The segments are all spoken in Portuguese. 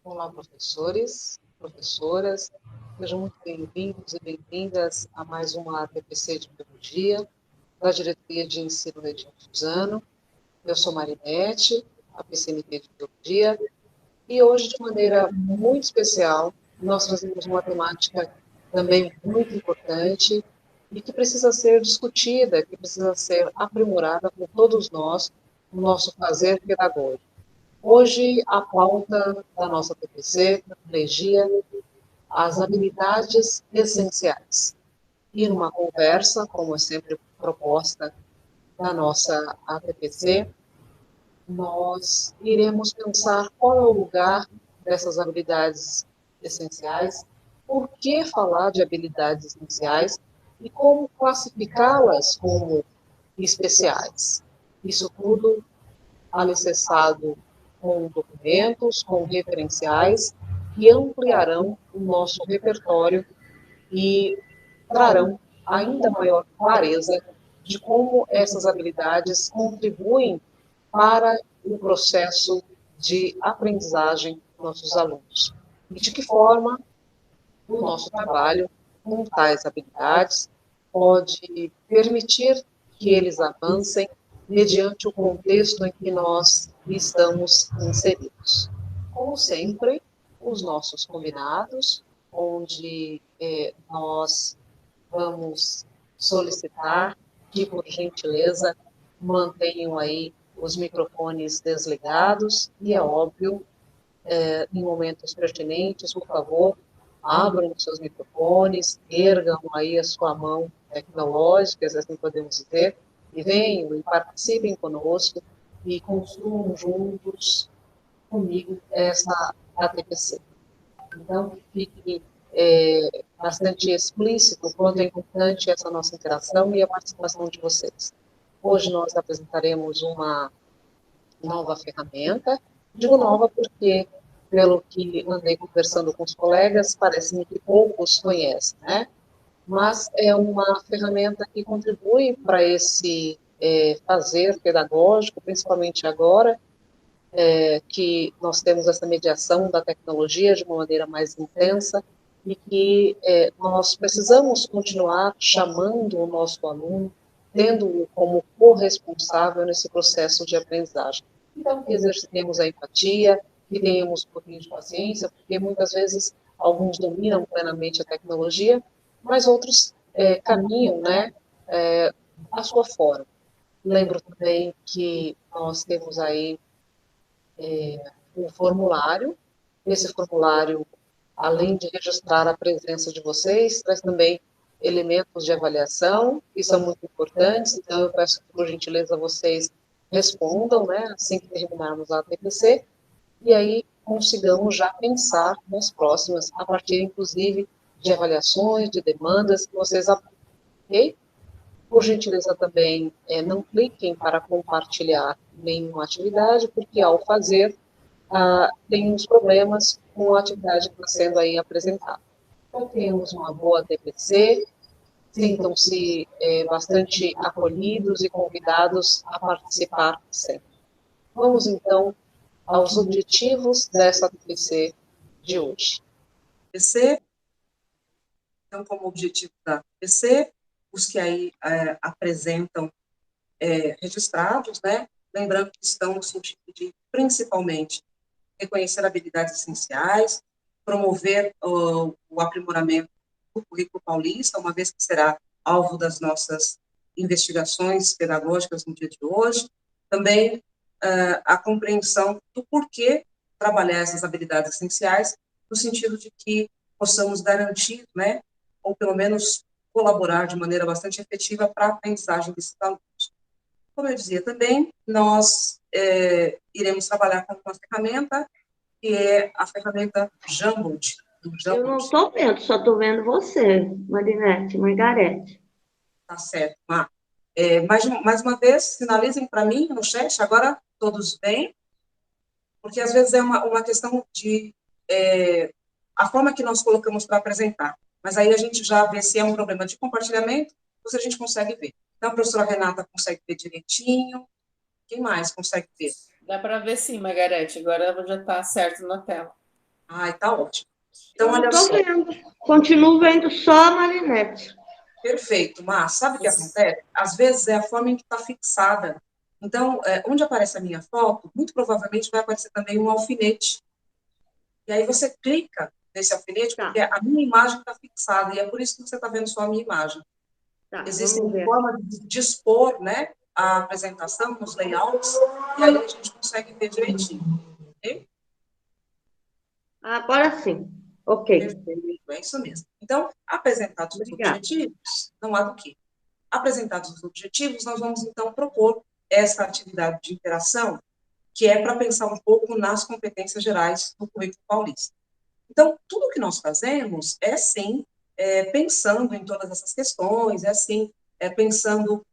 Olá, professores, professoras, sejam muito bem-vindos e bem-vindas a mais uma ATPC de Biologia, da Diretoria de Ensino Região Suzano. Eu sou Marinete, a PCNP de Biologia, e hoje, de maneira muito especial, nós trazemos uma temática também muito importante e que precisa ser discutida, que precisa ser aprimorada por todos nós no nosso fazer pedagógico. Hoje, a pauta da nossa TPC regia as habilidades essenciais. E numa conversa, como é sempre proposta da nossa ATPC, nós iremos pensar qual é o lugar dessas habilidades essenciais, por que falar de habilidades essenciais e como classificá-las como especiais. Isso tudo alicerçado com documentos, com referenciais que ampliarão o nosso repertório e trarão ainda maior clareza de como essas habilidades contribuem para o processo de aprendizagem dos nossos alunos. E de que forma o nosso trabalho com tais habilidades pode permitir que eles avancem mediante o contexto em que nós estamos inseridos. Como sempre, os nossos combinados, onde nós vamos solicitar que, por gentileza, mantenham aí os microfones desligados e, é óbvio, em momentos pertinentes, por favor, abram os seus microfones, ergam aí a sua mão tecnológica, se assim podemos dizer, e venham e participem conosco e construam juntos comigo essa ATPC. Então, que fique bastante explícito quanto é importante essa nossa interação e a participação de vocês. Hoje nós apresentaremos uma nova ferramenta. Digo nova porque, pelo que andei conversando com os colegas, parece-me que poucos conhecem, né? Mas é uma ferramenta que contribui para esse fazer pedagógico, principalmente agora, que nós temos essa mediação da tecnologia de uma maneira mais intensa e que nós precisamos continuar chamando o nosso aluno, tendo-o como corresponsável nesse processo de aprendizagem. Então, que exercitemos a empatia, que tenhamos um pouquinho de paciência, porque muitas vezes alguns dominam plenamente a tecnologia, mas outros caminham, né, a sua forma. Lembro também que nós temos aí um formulário. Esse formulário, além de registrar a presença de vocês, traz também elementos de avaliação, que são muito importantes, então eu peço que, por gentileza, vocês respondam, né, assim que terminarmos a TPC, e aí consigamos já pensar nas próximas, a partir, inclusive, de avaliações, de demandas que vocês apontam, ok? Por gentileza também, não cliquem para compartilhar nenhuma atividade, porque ao fazer, tem uns problemas com a atividade que está sendo aí apresentada. Então, temos uma boa TPC, sintam-se bastante acolhidos e convidados a participar sempre. Vamos, então, aos objetivos dessa TPC de hoje. TPC, então, como objetivo da TPC, os que aí apresentam registrados, né? Lembrando que estão no sentido de, principalmente, reconhecer habilidades essenciais, promover o aprimoramento do currículo paulista, uma vez que será alvo das nossas investigações pedagógicas no dia de hoje. Também a compreensão do porquê trabalhar essas habilidades essenciais, no sentido de que possamos garantir, né, ou pelo menos colaborar de maneira bastante efetiva para a aprendizagem desses alunos. Como eu dizia também, nós iremos trabalhar com uma ferramenta, que é a ferramenta Jamboot. Eu não estou vendo, só estou vendo você, Marinete, Margarete. Tá certo. Mais uma vez, sinalizem para mim no chat, agora todos bem, porque às vezes é uma questão de a forma que nós colocamos para apresentar. Mas aí a gente já vê se é um problema de compartilhamento ou se a gente consegue ver. Então, a professora Renata consegue ver direitinho. Quem mais consegue ver? Dá para ver sim, Margarete. Agora já está certo na tela. Ai, tá ótimo. Eu Então, não olha estou só, vendo. Continuo vendo só a Marinette. perfeito, mas sabe o que acontece? Às vezes é a forma em que está fixada. Então, onde aparece a minha foto, muito provavelmente vai aparecer também um alfinete. E aí você clica nesse alfinete, Tá, porque a minha imagem está fixada, e é por isso que você está vendo só a minha imagem. tá, vamos Existem ver aqui. formas de dispor, né, a apresentação, os layouts, e aí a gente consegue ver direitinho. Ok? Agora sim. Ok. Perfeito, é isso mesmo. Então, apresentados os Obrigada. objetivos, não há do que. Apresentados os objetivos, nós vamos, então, propor essa atividade de interação, que é para pensar um pouco nas competências gerais do currículo paulista. Então, tudo que nós fazemos é, sim, pensando em todas essas questões, é, sim, pensando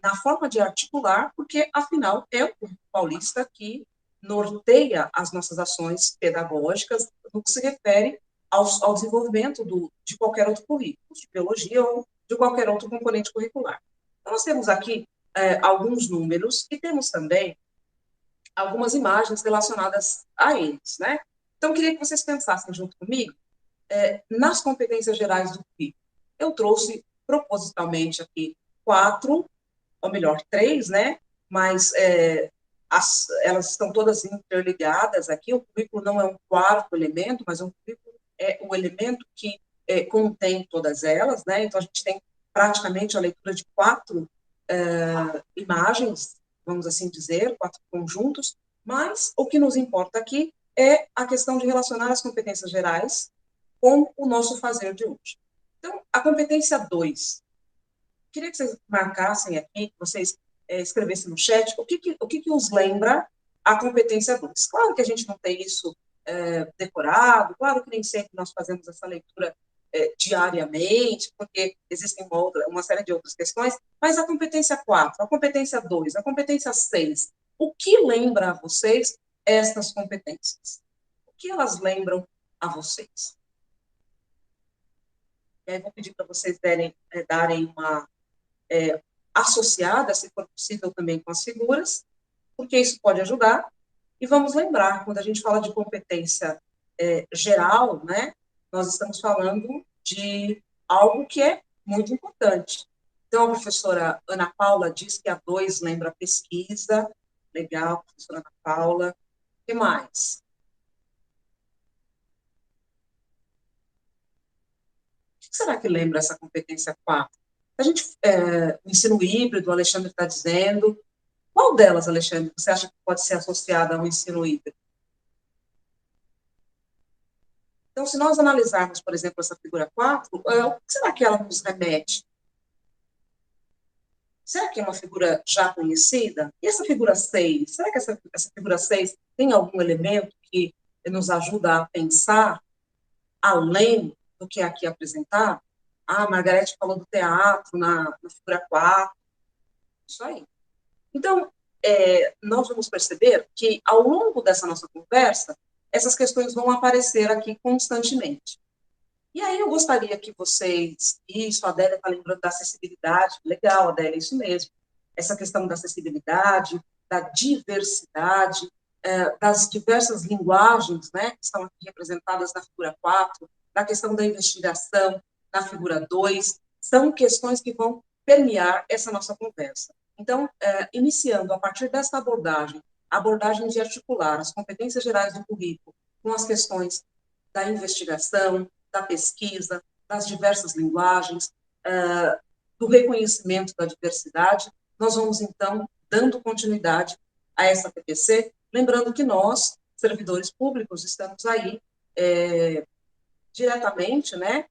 na forma de articular, porque, afinal, é o currículo paulista que norteia as nossas ações pedagógicas no que se refere ao desenvolvimento de qualquer outro currículo, de biologia ou de qualquer outro componente curricular. Então, nós temos aqui alguns números e temos também algumas imagens relacionadas a eles, né? Então, eu queria que vocês pensassem junto comigo nas competências gerais do currículo. Eu trouxe propositalmente aqui 4, ou melhor, 3, né? Mas elas estão todas interligadas aqui. O currículo não é um quarto elemento, mas um currículo é o elemento que contém todas elas, né? Então, a gente tem praticamente a leitura de 4 imagens, vamos assim dizer, 4 conjuntos, mas o que nos importa aqui é a questão de relacionar as competências gerais com o nosso fazer de hoje. Então, a competência 2, queria que vocês marcassem aqui, que vocês escrevessem no chat, o que os lembra a competência 2. Claro que a gente não tem isso decorado, claro que nem sempre nós fazemos essa leitura diariamente, porque existem uma série de outras questões, mas a competência 4, a competência 2, a competência 6, o que lembra a vocês estas competências? O que elas lembram a vocês? E aí vou pedir para vocês darem uma associada, se for possível, também com as figuras, porque isso pode ajudar. E vamos lembrar, quando a gente fala de competência geral, né, nós estamos falando de algo que é muito importante. Então, a professora Ana Paula diz que a 2 lembra a pesquisa. Legal, professora Ana Paula. O que mais? O que será que lembra essa competência 4? A gente, o ensino híbrido, o Alexandre está dizendo. Qual delas, Alexandre, você acha que pode ser associada ao ensino híbrido? Então, se nós analisarmos, por exemplo, essa figura 4, o que será que ela nos remete? Será que é uma figura já conhecida? E essa figura 6, será que essa figura 6 tem algum elemento que nos ajuda a pensar além do que é aqui apresentado? Ah, a Margarete falou do teatro na figura 4. Isso aí. Então, nós vamos perceber que, ao longo dessa nossa conversa, essas questões vão aparecer aqui constantemente. E aí eu gostaria que vocês, isso, a Adélia está lembrando da acessibilidade, legal, Adélia, isso mesmo, essa questão da acessibilidade, da diversidade, das diversas linguagens, né, que estão aqui representadas na figura 4, da questão da investigação, na figura 2, são questões que vão permear essa nossa conversa. Então, iniciando a partir dessa abordagem de articular as competências gerais do currículo com as questões da investigação, da pesquisa, das diversas linguagens, do reconhecimento da diversidade, nós vamos, então, dando continuidade a essa TPC, lembrando que nós, servidores públicos, estamos aí diretamente, né,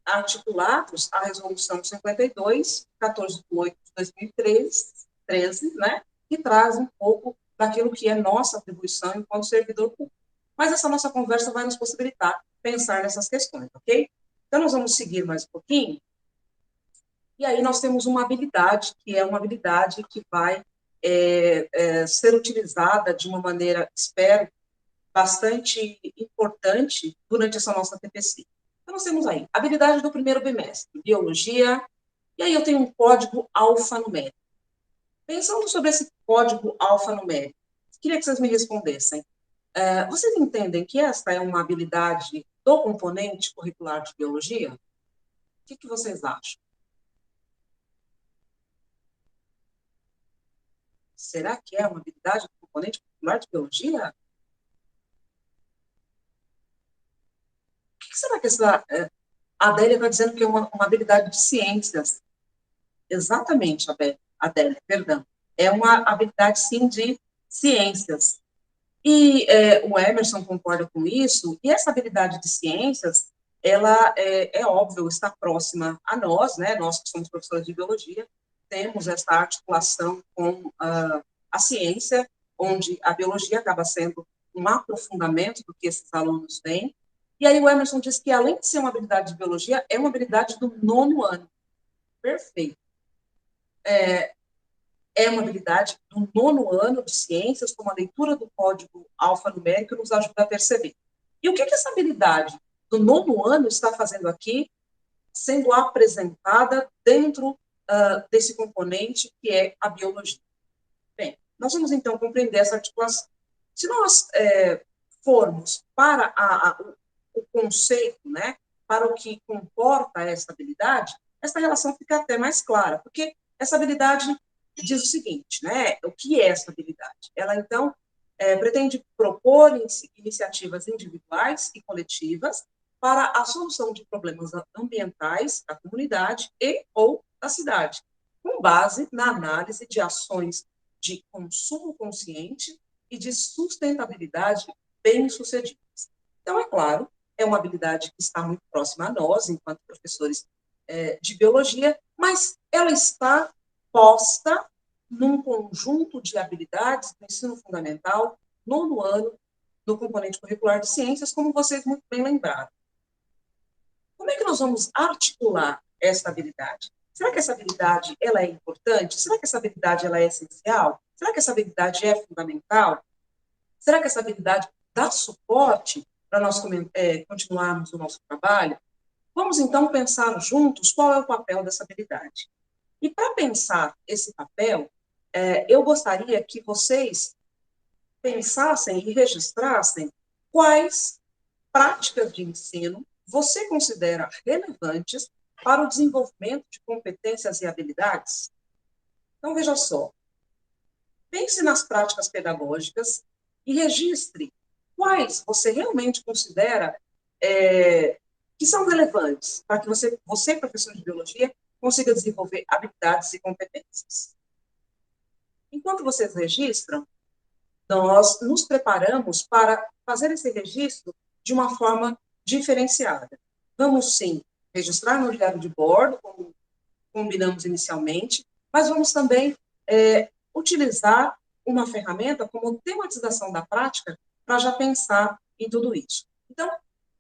articulados à Resolução 52, 14 de 8 de 2013, né, que traz um pouco daquilo que é nossa atribuição enquanto servidor público. Mas essa nossa conversa vai nos possibilitar pensar nessas questões, ok? Então, nós vamos seguir mais um pouquinho. E aí nós temos uma habilidade, que é uma habilidade que vai ser utilizada de uma maneira, espero, bastante importante durante essa nossa TPC. Então, nós temos aí, habilidade do primeiro bimestre, biologia, e aí eu tenho um código alfanumérico. Pensando sobre esse código alfanumérico, queria que vocês me respondessem. Vocês entendem que esta é uma habilidade do componente curricular de biologia? O que vocês acham? Será que é uma habilidade do componente curricular de biologia? O que será que a Adélia está dizendo que é uma habilidade de ciências? Exatamente, Adélia, perdão. É uma habilidade, sim, de ciências. E o Emerson concorda com isso, e essa habilidade de ciências, ela é óbvio, está próxima a nós, né? Nós que somos professores de biologia, temos essa articulação com a ciência, onde a biologia acaba sendo um aprofundamento do que esses alunos têm. E aí o Emerson diz que, além de ser uma habilidade de biologia, é uma habilidade do 9º ano. Perfeito. É uma habilidade do 9º ano de ciências, como a leitura do código alfanumérico nos ajuda a perceber. E o que essa habilidade do 9º ano está fazendo aqui, sendo apresentada dentro desse componente que é a biologia? Bem, nós vamos então compreender essa articulação. Se nós formos para o conceito, né, para o que comporta essa habilidade, essa relação fica até mais clara, porque essa habilidade diz o seguinte, né, o que é essa habilidade? Ela, então, pretende propor iniciativas individuais e coletivas para a solução de problemas ambientais da comunidade e ou da cidade, com base na análise de ações de consumo consciente e de sustentabilidade bem-sucedidas. Então, é claro, é uma habilidade que está muito próxima a nós, enquanto professores de biologia, mas ela está posta num conjunto de habilidades do ensino fundamental, 9º ano, no componente curricular de ciências, como vocês muito bem lembraram. Como é que nós vamos articular essa habilidade? Será que essa habilidade ela é importante? Será que essa habilidade ela é essencial? Será que essa habilidade é fundamental? Será que essa habilidade dá suporte para nós continuarmos o nosso trabalho? Vamos, então, pensar juntos qual é o papel dessa habilidade. E, para pensar esse papel, eu gostaria que vocês pensassem e registrassem quais práticas de ensino você considera relevantes para o desenvolvimento de competências e habilidades. Então, veja só. Pense nas práticas pedagógicas e registre quais você realmente considera que são relevantes para que você, professor de biologia, consiga desenvolver habilidades e competências. Enquanto vocês registram, nós nos preparamos para fazer esse registro de uma forma diferenciada. Vamos, sim, registrar no diário de bordo, como combinamos inicialmente, mas vamos também utilizar uma ferramenta como tematização da prática para já pensar em tudo isso. Então,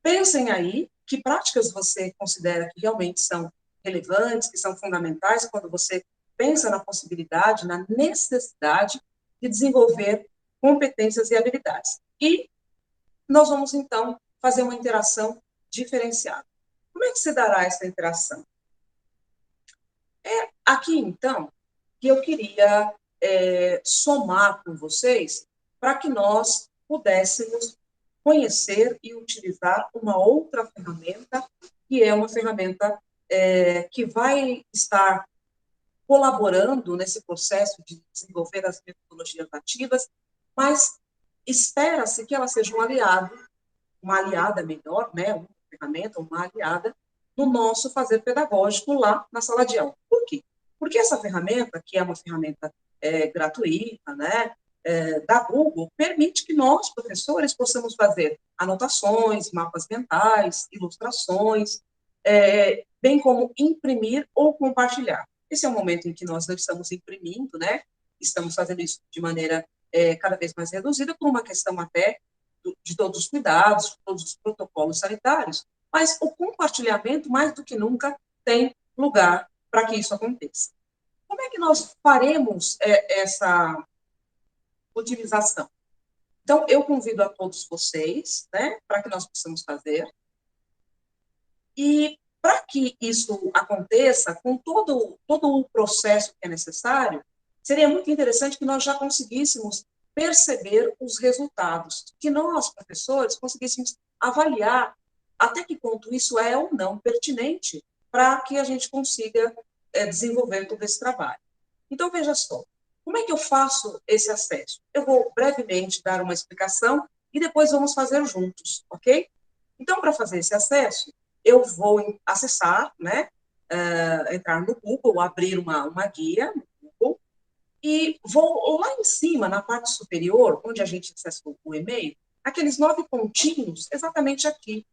pensem aí que práticas você considera que realmente são relevantes, que são fundamentais quando você pensa na possibilidade, na necessidade de desenvolver competências e habilidades. E nós vamos, então, fazer uma interação diferenciada. Como é que se dará essa interação? Aqui, então, que eu queria somar com vocês para que nós pudéssemos conhecer e utilizar uma outra ferramenta, que é uma ferramenta que vai estar colaborando nesse processo de desenvolver as metodologias ativas, mas espera-se que ela seja um aliado, uma aliada melhor, né, uma ferramenta, uma aliada, no nosso fazer pedagógico lá na sala de aula. Por quê? Porque essa ferramenta, que é uma ferramenta gratuita, né, da Google, permite que nós, professores, possamos fazer anotações, mapas mentais, ilustrações, bem como imprimir ou compartilhar. Esse é o momento em que nós não estamos imprimindo, né? Estamos fazendo isso de maneira cada vez mais reduzida, por uma questão até de todos os cuidados, de todos os protocolos sanitários, mas o compartilhamento, mais do que nunca, tem lugar para que isso aconteça. Como é que nós faremos essa utilização? Então, eu convido a todos vocês, né, para que nós possamos fazer. E para que isso aconteça, com todo o processo que é necessário, seria muito interessante que nós já conseguíssemos perceber os resultados, que nós, professores, conseguíssemos avaliar até que ponto isso é ou não pertinente para que a gente consiga desenvolver todo esse trabalho. Então, veja só, como é que eu faço esse acesso? Eu vou brevemente dar uma explicação e depois vamos fazer juntos, ok? Então, para fazer esse acesso, eu vou acessar, né, entrar no Google, abrir uma guia no Google, e vou lá em cima, na parte superior, onde a gente acessa o e-mail, aqueles 9 pontinhos, exatamente aqui,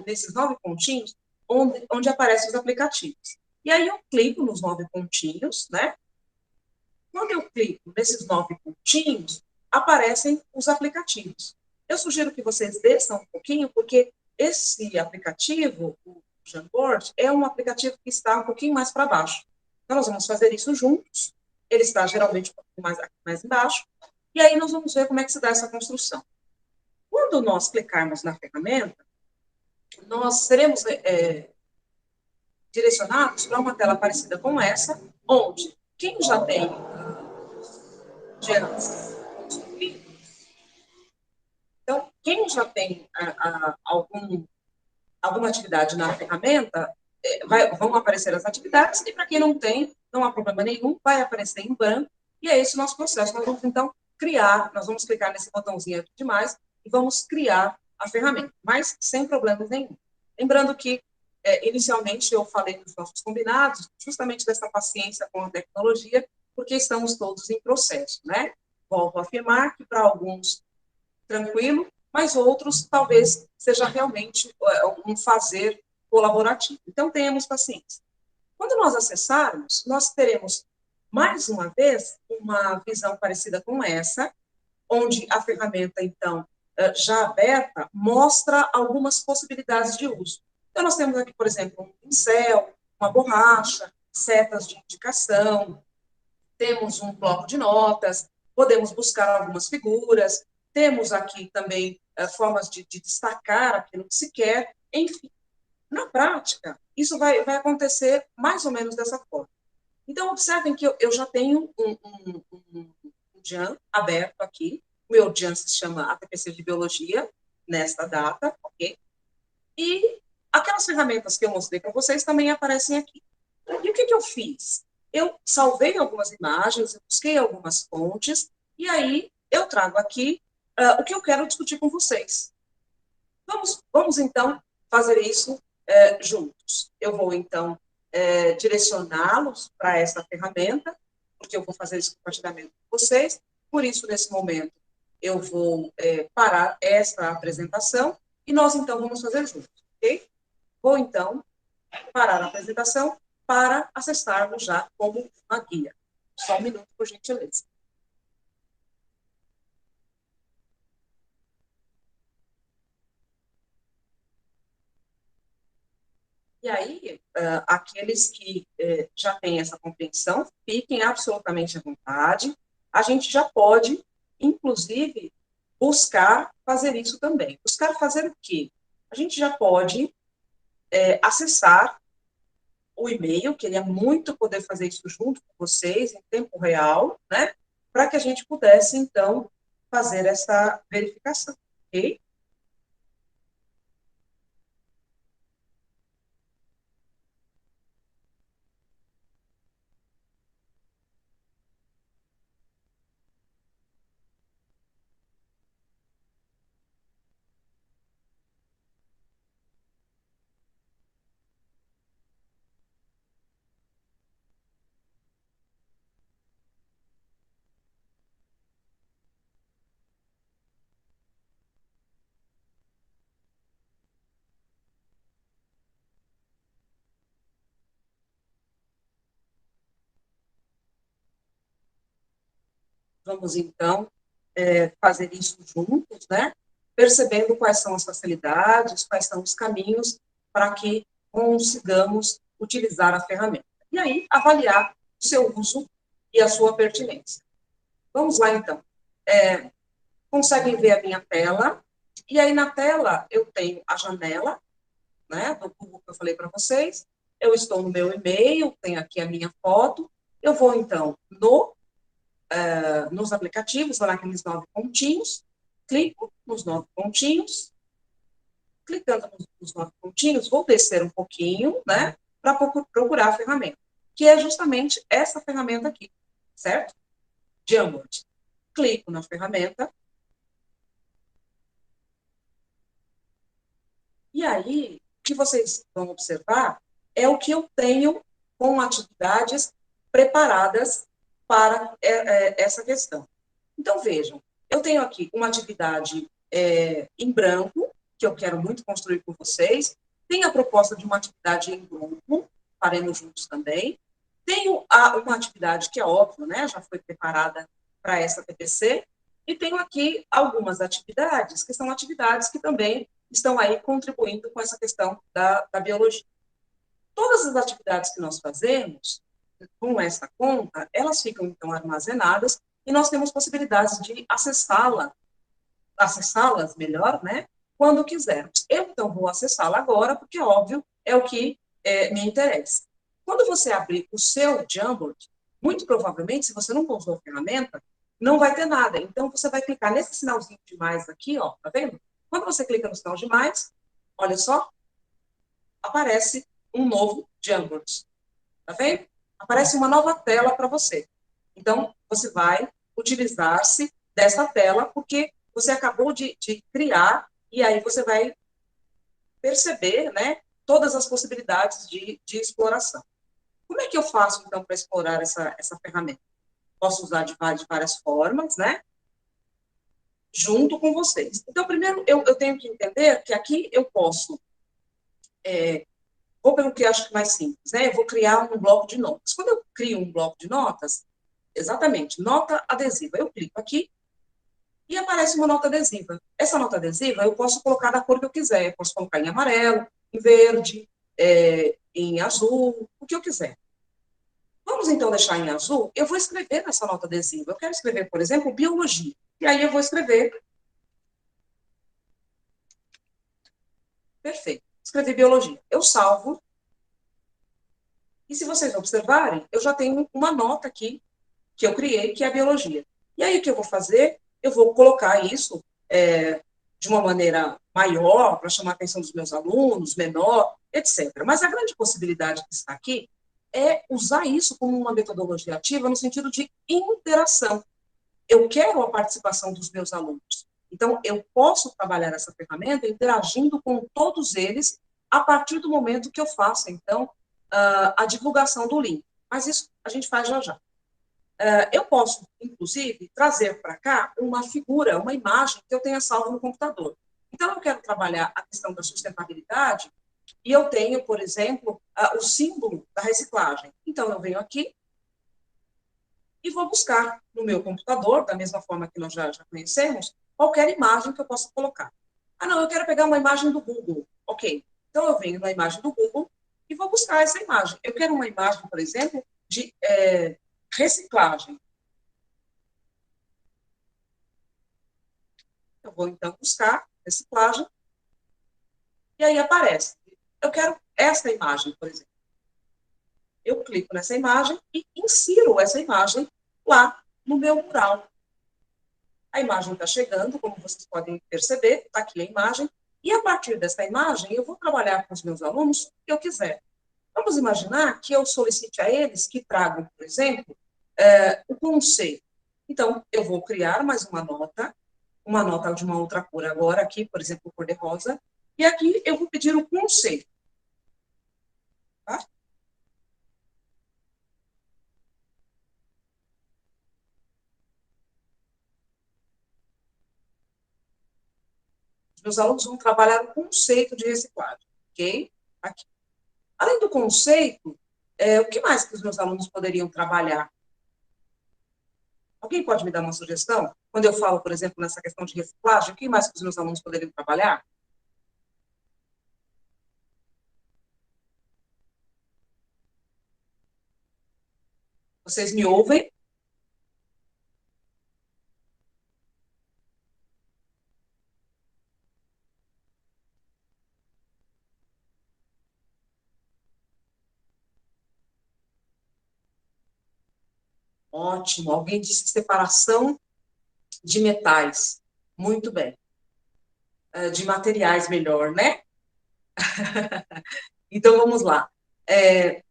nesses 9 pontinhos, onde aparecem os aplicativos. E aí eu clico nos 9 pontinhos, né? Quando eu clico nesses 9 pontinhos, aparecem os aplicativos. Eu sugiro que vocês desçam um pouquinho, porque esse aplicativo, o Jamboard, é um aplicativo que está um pouquinho mais para baixo. Então, nós vamos fazer isso juntos. Ele está geralmente um pouquinho mais embaixo. E aí nós vamos ver como é que se dá essa construção. Quando nós clicarmos na ferramenta, nós seremos direcionados para uma tela parecida com essa, onde quem já tem GEANS construído, então, quem já tem alguma atividade na ferramenta, vão aparecer as atividades, e para quem não tem, não há problema nenhum, vai aparecer em branco, e é esse o nosso processo. Nós vamos, então, nós vamos clicar nesse botãozinho aqui de mais, e vamos criar a ferramenta, mas sem problemas nenhum. Lembrando que, inicialmente, eu falei nos nossos combinados, justamente dessa paciência com a tecnologia, porque estamos todos em processo, né? Volto a afirmar que, para alguns, tranquilo, mas outros talvez seja realmente um fazer colaborativo. Então, tenhamos paciência. Quando nós acessarmos, nós teremos, mais uma vez, uma visão parecida com essa, onde a ferramenta, então, já aberta, mostra algumas possibilidades de uso. Então, nós temos aqui, por exemplo, um pincel, uma borracha, setas de indicação, temos um bloco de notas, podemos buscar algumas figuras, temos aqui também formas de destacar aquilo que se quer, enfim. Na prática, isso vai acontecer mais ou menos dessa forma. Então, observem que eu já tenho um JAN aberto aqui, o meu JAN se chama ATPC de Biologia, nesta data, ok? E aquelas ferramentas que eu mostrei para vocês também aparecem aqui. E o que eu fiz? Eu salvei algumas imagens, eu busquei algumas fontes, e aí eu trago aqui o que eu quero discutir com vocês. Vamos então, fazer isso juntos. Eu vou, então, direcioná-los para essa ferramenta, porque eu vou fazer esse compartilhamento com vocês. Por isso, nesse momento, eu vou parar essa apresentação e nós, então, vamos fazer juntos, ok? Vou, então, parar a apresentação para acessarmos já como uma guia. Só um minuto, por gentileza. E aí, aqueles que já têm essa compreensão, fiquem absolutamente à vontade. A gente já pode, inclusive, buscar fazer isso também. Buscar fazer o quê? A gente já pode acessar o e-mail, queria muito poder fazer isso junto com vocês, em tempo real, né? Para que a gente pudesse, então, fazer essa verificação, ok? Vamos, então, fazer isso juntos, né? Percebendo quais são as facilidades, quais são os caminhos para que consigamos utilizar a ferramenta. E aí, avaliar o seu uso e a sua pertinência. Vamos lá, então. Conseguem ver a minha tela? E aí, na tela, eu tenho a janela, né, do Google que eu falei para vocês. Eu estou no meu e-mail, tenho aqui a minha foto. Eu vou, então, no nos aplicativos, lá naqueles 9 pontinhos, clico nos 9 pontinhos, clicando nos 9 pontinhos, vou descer um pouquinho, né, para procurar a ferramenta, que é justamente essa ferramenta aqui, certo? Jamboard. Clico na ferramenta, e aí, o que vocês vão observar é o que eu tenho com atividades preparadas para essa questão. Então, vejam, eu tenho aqui uma atividade em branco, que eu quero muito construir com vocês, tenho a proposta de uma atividade em grupo, faremos juntos também, tenho uma atividade que é óbvio, né, já foi preparada para essa TPC, e tenho aqui algumas atividades, que são atividades que também estão aí contribuindo com essa questão da biologia. Todas as atividades que nós fazemos com essa conta, elas ficam, então, armazenadas e nós temos possibilidades de acessá-las melhor, né, quando quisermos. Eu, então, vou acessá-la agora, porque, óbvio, é o que me interessa. Quando você abrir o seu Jamboard, muito provavelmente, se você não usou a ferramenta, não vai ter nada. Então, você vai clicar nesse sinalzinho de mais aqui, ó, tá vendo? Quando você clica no sinal de mais, olha só, aparece um novo Jamboard. Tá vendo? Aparece uma nova tela para você. Então, você vai utilizar-se dessa tela, porque você acabou de criar, e aí você vai perceber, né, todas as possibilidades de exploração. Como é que eu faço, então, para explorar essa ferramenta? Posso usar de várias formas, né, junto com vocês. Então, primeiro, eu tenho que entender que aqui eu posso, vou pelo que eu acho mais simples, né, eu vou criar um bloco de notas. Quando eu crio um bloco de notas, exatamente, nota adesiva, eu clico aqui, e aparece uma nota adesiva. Essa nota adesiva eu posso colocar da cor que eu quiser, eu posso colocar em amarelo, em verde, em azul, o que eu quiser. Vamos então deixar em azul, eu vou escrever nessa nota adesiva. Eu quero escrever, por exemplo, biologia. E aí eu vou escrever. Perfeito. Escrevi biologia. Eu salvo. E se vocês observarem, eu já tenho uma nota aqui que eu criei, que é a biologia. E aí o que eu vou fazer? Eu vou colocar isso de uma maneira maior, para chamar a atenção dos meus alunos, menor, etc. Mas a grande possibilidade que está aqui é usar isso como uma metodologia ativa no sentido de interação. Eu quero a participação dos meus alunos. Então, eu posso trabalhar essa ferramenta interagindo com todos eles a partir do momento que eu faça, então, a divulgação do link. Mas isso a gente faz já já. Eu posso, inclusive, trazer para cá uma figura, uma imagem que eu tenha salvo no computador. Então, eu quero trabalhar a questão da sustentabilidade e eu tenho, por exemplo, o símbolo da reciclagem. Então, eu venho aqui e vou buscar no meu computador, da mesma forma que nós já conhecemos, qualquer imagem que eu possa colocar. Ah, não, eu quero pegar uma imagem do Google. Ok. Então, eu venho na imagem do Google e vou buscar essa imagem. Eu quero uma imagem, por exemplo, de reciclagem. Eu vou, então, buscar reciclagem, e aí aparece. Eu quero esta imagem, por exemplo. Eu clico nessa imagem e insiro essa imagem lá no meu mural. A imagem está chegando, como vocês podem perceber, está aqui a imagem, e a partir dessa imagem eu vou trabalhar com os meus alunos o que eu quiser. Vamos imaginar que eu solicite a eles que tragam, por exemplo, o conceito. Então, eu vou criar mais uma nota de uma outra cor agora, aqui, por exemplo, cor de rosa, e aqui eu vou pedir o conceito. Tá? Os meus alunos vão trabalhar o conceito de reciclagem, ok? Aqui. Além do conceito, o que mais que os meus alunos poderiam trabalhar? Alguém pode me dar uma sugestão? Quando eu falo, por exemplo, nessa questão de reciclagem, o que mais que os meus alunos poderiam trabalhar? Vocês me ouvem? Ótimo. Alguém disse separação de metais. Muito bem. De materiais, melhor, né? Então, vamos lá.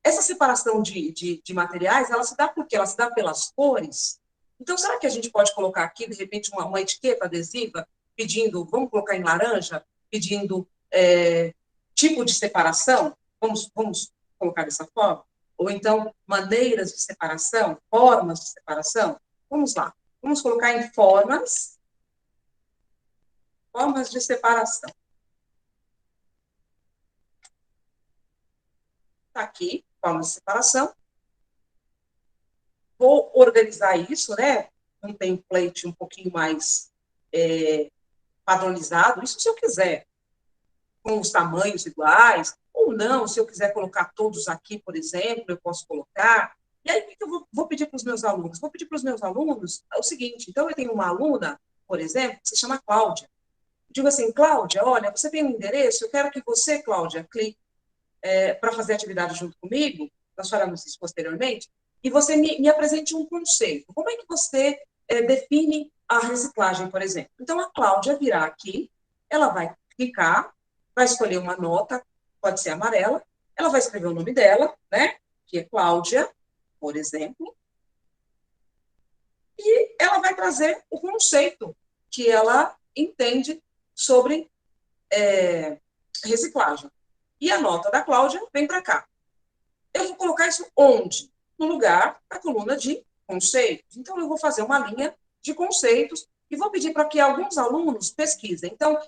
Essa separação de materiais, ela se dá por quê? Ela se dá pelas cores. Então, será que a gente pode colocar aqui, de repente, uma etiqueta adesiva pedindo, vamos colocar em laranja, pedindo tipo de separação? Vamos colocar dessa forma? Ou então, maneiras de separação, formas de separação? Vamos lá. Vamos colocar em formas de separação. Está aqui, formas de separação. Vou organizar isso, né? Um template um pouquinho mais padronizado, isso se eu quiser, com os tamanhos iguais, ou não, se eu quiser colocar todos aqui, por exemplo, eu posso colocar. E aí, o que eu vou pedir para os meus alunos? Vou pedir para os meus alunos o seguinte, então eu tenho uma aluna, por exemplo, que se chama Cláudia. Eu digo assim, Cláudia, olha, você tem um endereço, eu quero que você, Cláudia, clique para fazer atividade junto comigo, nós falamos isso posteriormente, e você me apresente um conceito. Como é que você define a reciclagem, por exemplo? Então, a Cláudia virá aqui, ela vai clicar, vai escolher uma nota, pode ser amarela, ela vai escrever o nome dela, né, que é Cláudia, por exemplo, e ela vai trazer o conceito que ela entende sobre reciclagem. E a nota da Cláudia vem para cá. Eu vou colocar isso onde? No lugar da coluna de conceitos. Então, eu vou fazer uma linha de conceitos e vou pedir para que alguns alunos pesquisem. Então,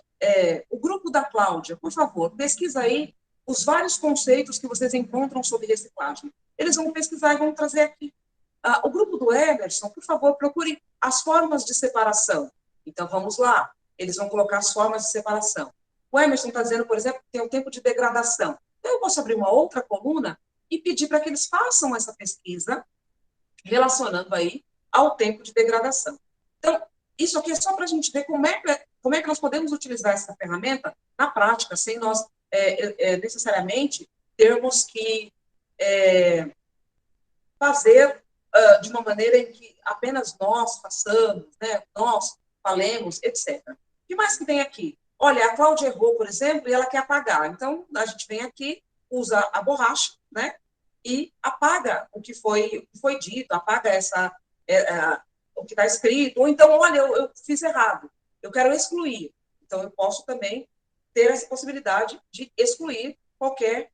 o grupo da Cláudia, por favor, pesquisa aí os vários conceitos que vocês encontram sobre reciclagem. Eles vão pesquisar e vão trazer aqui. O grupo do Emerson, por favor, procure as formas de separação. Então, vamos lá. Eles vão colocar as formas de separação. O Emerson está dizendo, por exemplo, que tem um tempo de degradação. Então, eu posso abrir uma outra coluna e pedir para que eles façam essa pesquisa relacionando aí ao tempo de degradação. Então, isso aqui é só para a gente ver como é que nós podemos utilizar essa ferramenta na prática, sem nós necessariamente termos que fazer de uma maneira em que apenas nós façamos, né, nós falemos, etc. O que mais que tem aqui? Olha, a Cláudia errou, por exemplo, e ela quer apagar. Então, a gente vem aqui, usa a borracha, né, e apaga o que foi dito, apaga o que está escrito, ou então, olha, eu fiz errado, eu quero excluir. Então, eu posso também ter essa possibilidade de excluir qualquer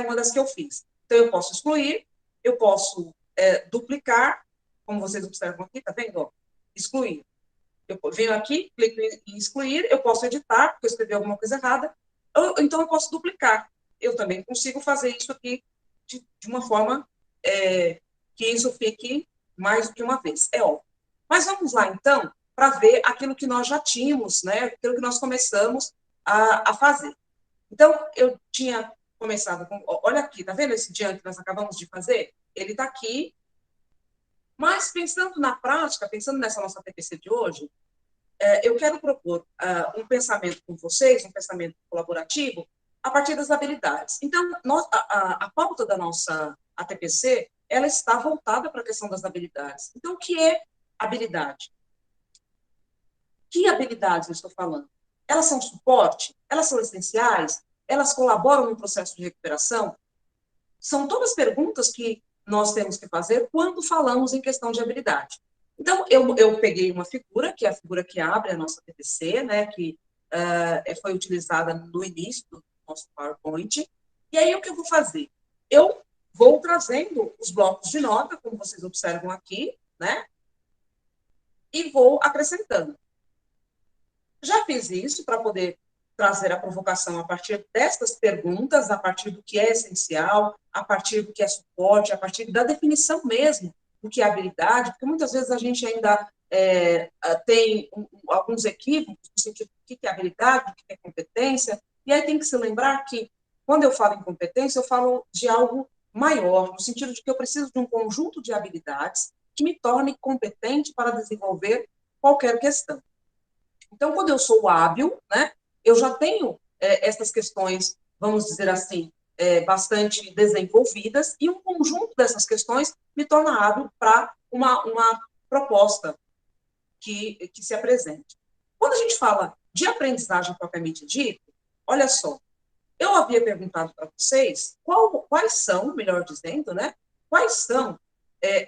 uma das que eu fiz. Então, eu posso excluir, eu posso duplicar, como vocês observam aqui, tá vendo? Excluir. Eu venho aqui, clico em excluir, eu posso editar, porque eu escrevi alguma coisa errada, então eu posso duplicar. Eu também consigo fazer isso aqui de uma forma que isso fique mais do que uma vez, é óbvio. Mas vamos lá, então, para ver aquilo que nós já tínhamos, né, aquilo que nós começamos a fazer. Então, eu tinha começado com, olha aqui, tá vendo esse diante que nós acabamos de fazer? Ele está aqui, mas pensando na prática, pensando nessa nossa TPC de hoje, eu quero propor um pensamento com vocês, um pensamento colaborativo, a partir das habilidades. Então, a pauta da nossa ATPC, ela está voltada para a questão das habilidades. Então, o que é habilidade? Que habilidades eu estou falando? Elas são suporte? Elas são essenciais? Elas colaboram no processo de recuperação? São todas perguntas que nós temos que fazer quando falamos em questão de habilidade. Então, eu peguei uma figura, que é a figura que abre a nossa TPC, né, que foi utilizada no início do nosso PowerPoint. E aí, o que eu vou fazer? Eu vou trazendo os blocos de nota, como vocês observam aqui, né, e vou acrescentando. Já fiz isso para poder trazer a provocação a partir destas perguntas, a partir do que é essencial, a partir do que é suporte, a partir da definição mesmo do que é habilidade, porque muitas vezes a gente ainda tem alguns equívocos no sentido do que é habilidade, do que é competência, e aí tem que se lembrar que, quando eu falo em competência, eu falo de algo maior, no sentido de que eu preciso de um conjunto de habilidades que me torne competente para desenvolver qualquer questão. Então, quando eu sou hábil, né, eu já tenho essas questões, vamos dizer assim, bastante desenvolvidas, e um conjunto dessas questões me torna hábil para uma proposta que se apresente. Quando a gente fala de aprendizagem propriamente dita, olha só, eu havia perguntado para vocês quais são, melhor dizendo, né, quais são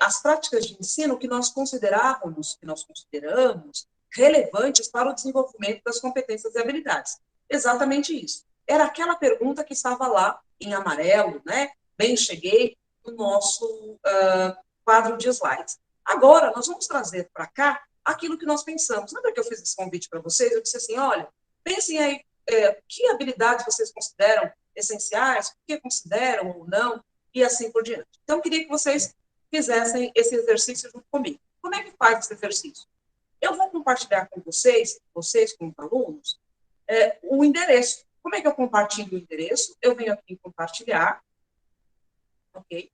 as práticas de ensino que nós consideramos relevantes para o desenvolvimento das competências e habilidades. Exatamente isso. Era aquela pergunta que estava lá em amarelo, né? Bem cheguei no nosso quadro de slides. Agora, nós vamos trazer para cá aquilo que nós pensamos. Lembra que eu fiz esse convite para vocês? Eu disse assim, olha, pensem aí que habilidades vocês consideram essenciais, por que consideram ou não, e assim por diante. Então, eu queria que vocês fizessem esse exercício junto comigo. Como é que faz esse exercício? Eu vou compartilhar com vocês como alunos, o endereço. Como é que eu compartilho o endereço? Eu venho aqui em compartilhar, ok?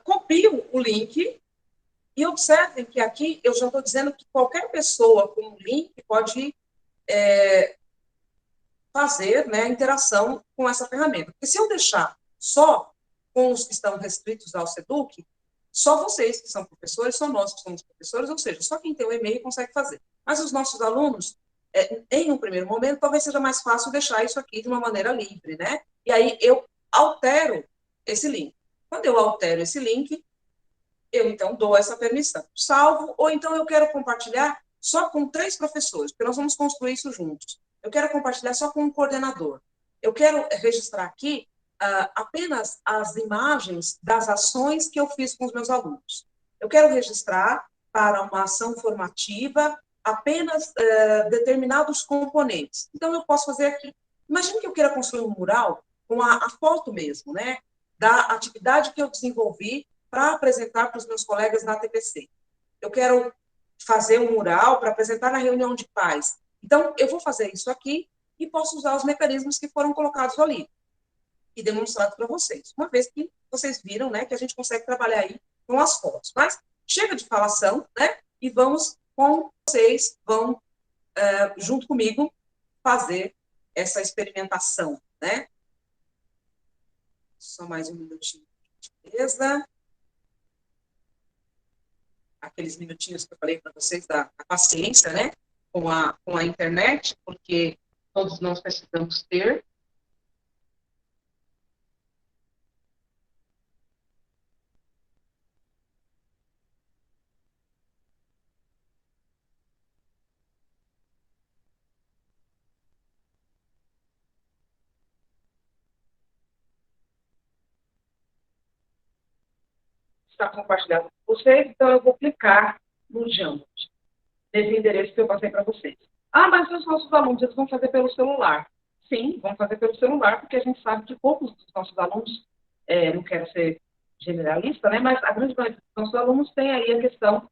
Copio o link e observem que aqui eu já estou dizendo que qualquer pessoa com um link pode fazer, né, interação com essa ferramenta. Porque se eu deixar só com os que estão restritos ao SEDUC, só vocês que são professores, só nós que somos professores, ou seja, só quem tem o e-mail consegue fazer. Mas os nossos alunos, em um primeiro momento, talvez seja mais fácil deixar isso aqui de uma maneira livre, né? E aí eu altero esse link. Quando eu altero esse link, eu então dou essa permissão. Salvo, ou então eu quero compartilhar só com 3 professores, porque nós vamos construir isso juntos. Eu quero compartilhar só com um coordenador. Eu quero registrar aqui apenas as imagens das ações que eu fiz com os meus alunos. Eu quero registrar para uma ação formativa apenas determinados componentes. Então, eu posso fazer aqui. Imagine que eu queira construir um mural com a foto mesmo, né, da atividade que eu desenvolvi para apresentar para os meus colegas na TPC. Eu quero fazer um mural para apresentar na reunião de pais. Então, eu vou fazer isso aqui e posso usar os mecanismos que foram colocados ali e demonstrados para vocês. Uma vez que vocês viram, né, que a gente consegue trabalhar aí com as fotos. Mas chega de falação, né, e vamos com vocês, vão, junto comigo, fazer essa experimentação, né. Só mais um minutinho, beleza? Aqueles minutinhos que eu falei para vocês da paciência, né, com a internet, porque todos nós precisamos ter. Está compartilhado com vocês, então eu vou clicar no Jamboard, nesse endereço que eu passei para vocês. Ah, mas os nossos alunos, eles vão fazer pelo celular. Sim, vão fazer pelo celular, porque a gente sabe que poucos dos nossos alunos, não quero ser generalista, né, mas a grande maioria dos nossos alunos tem aí a questão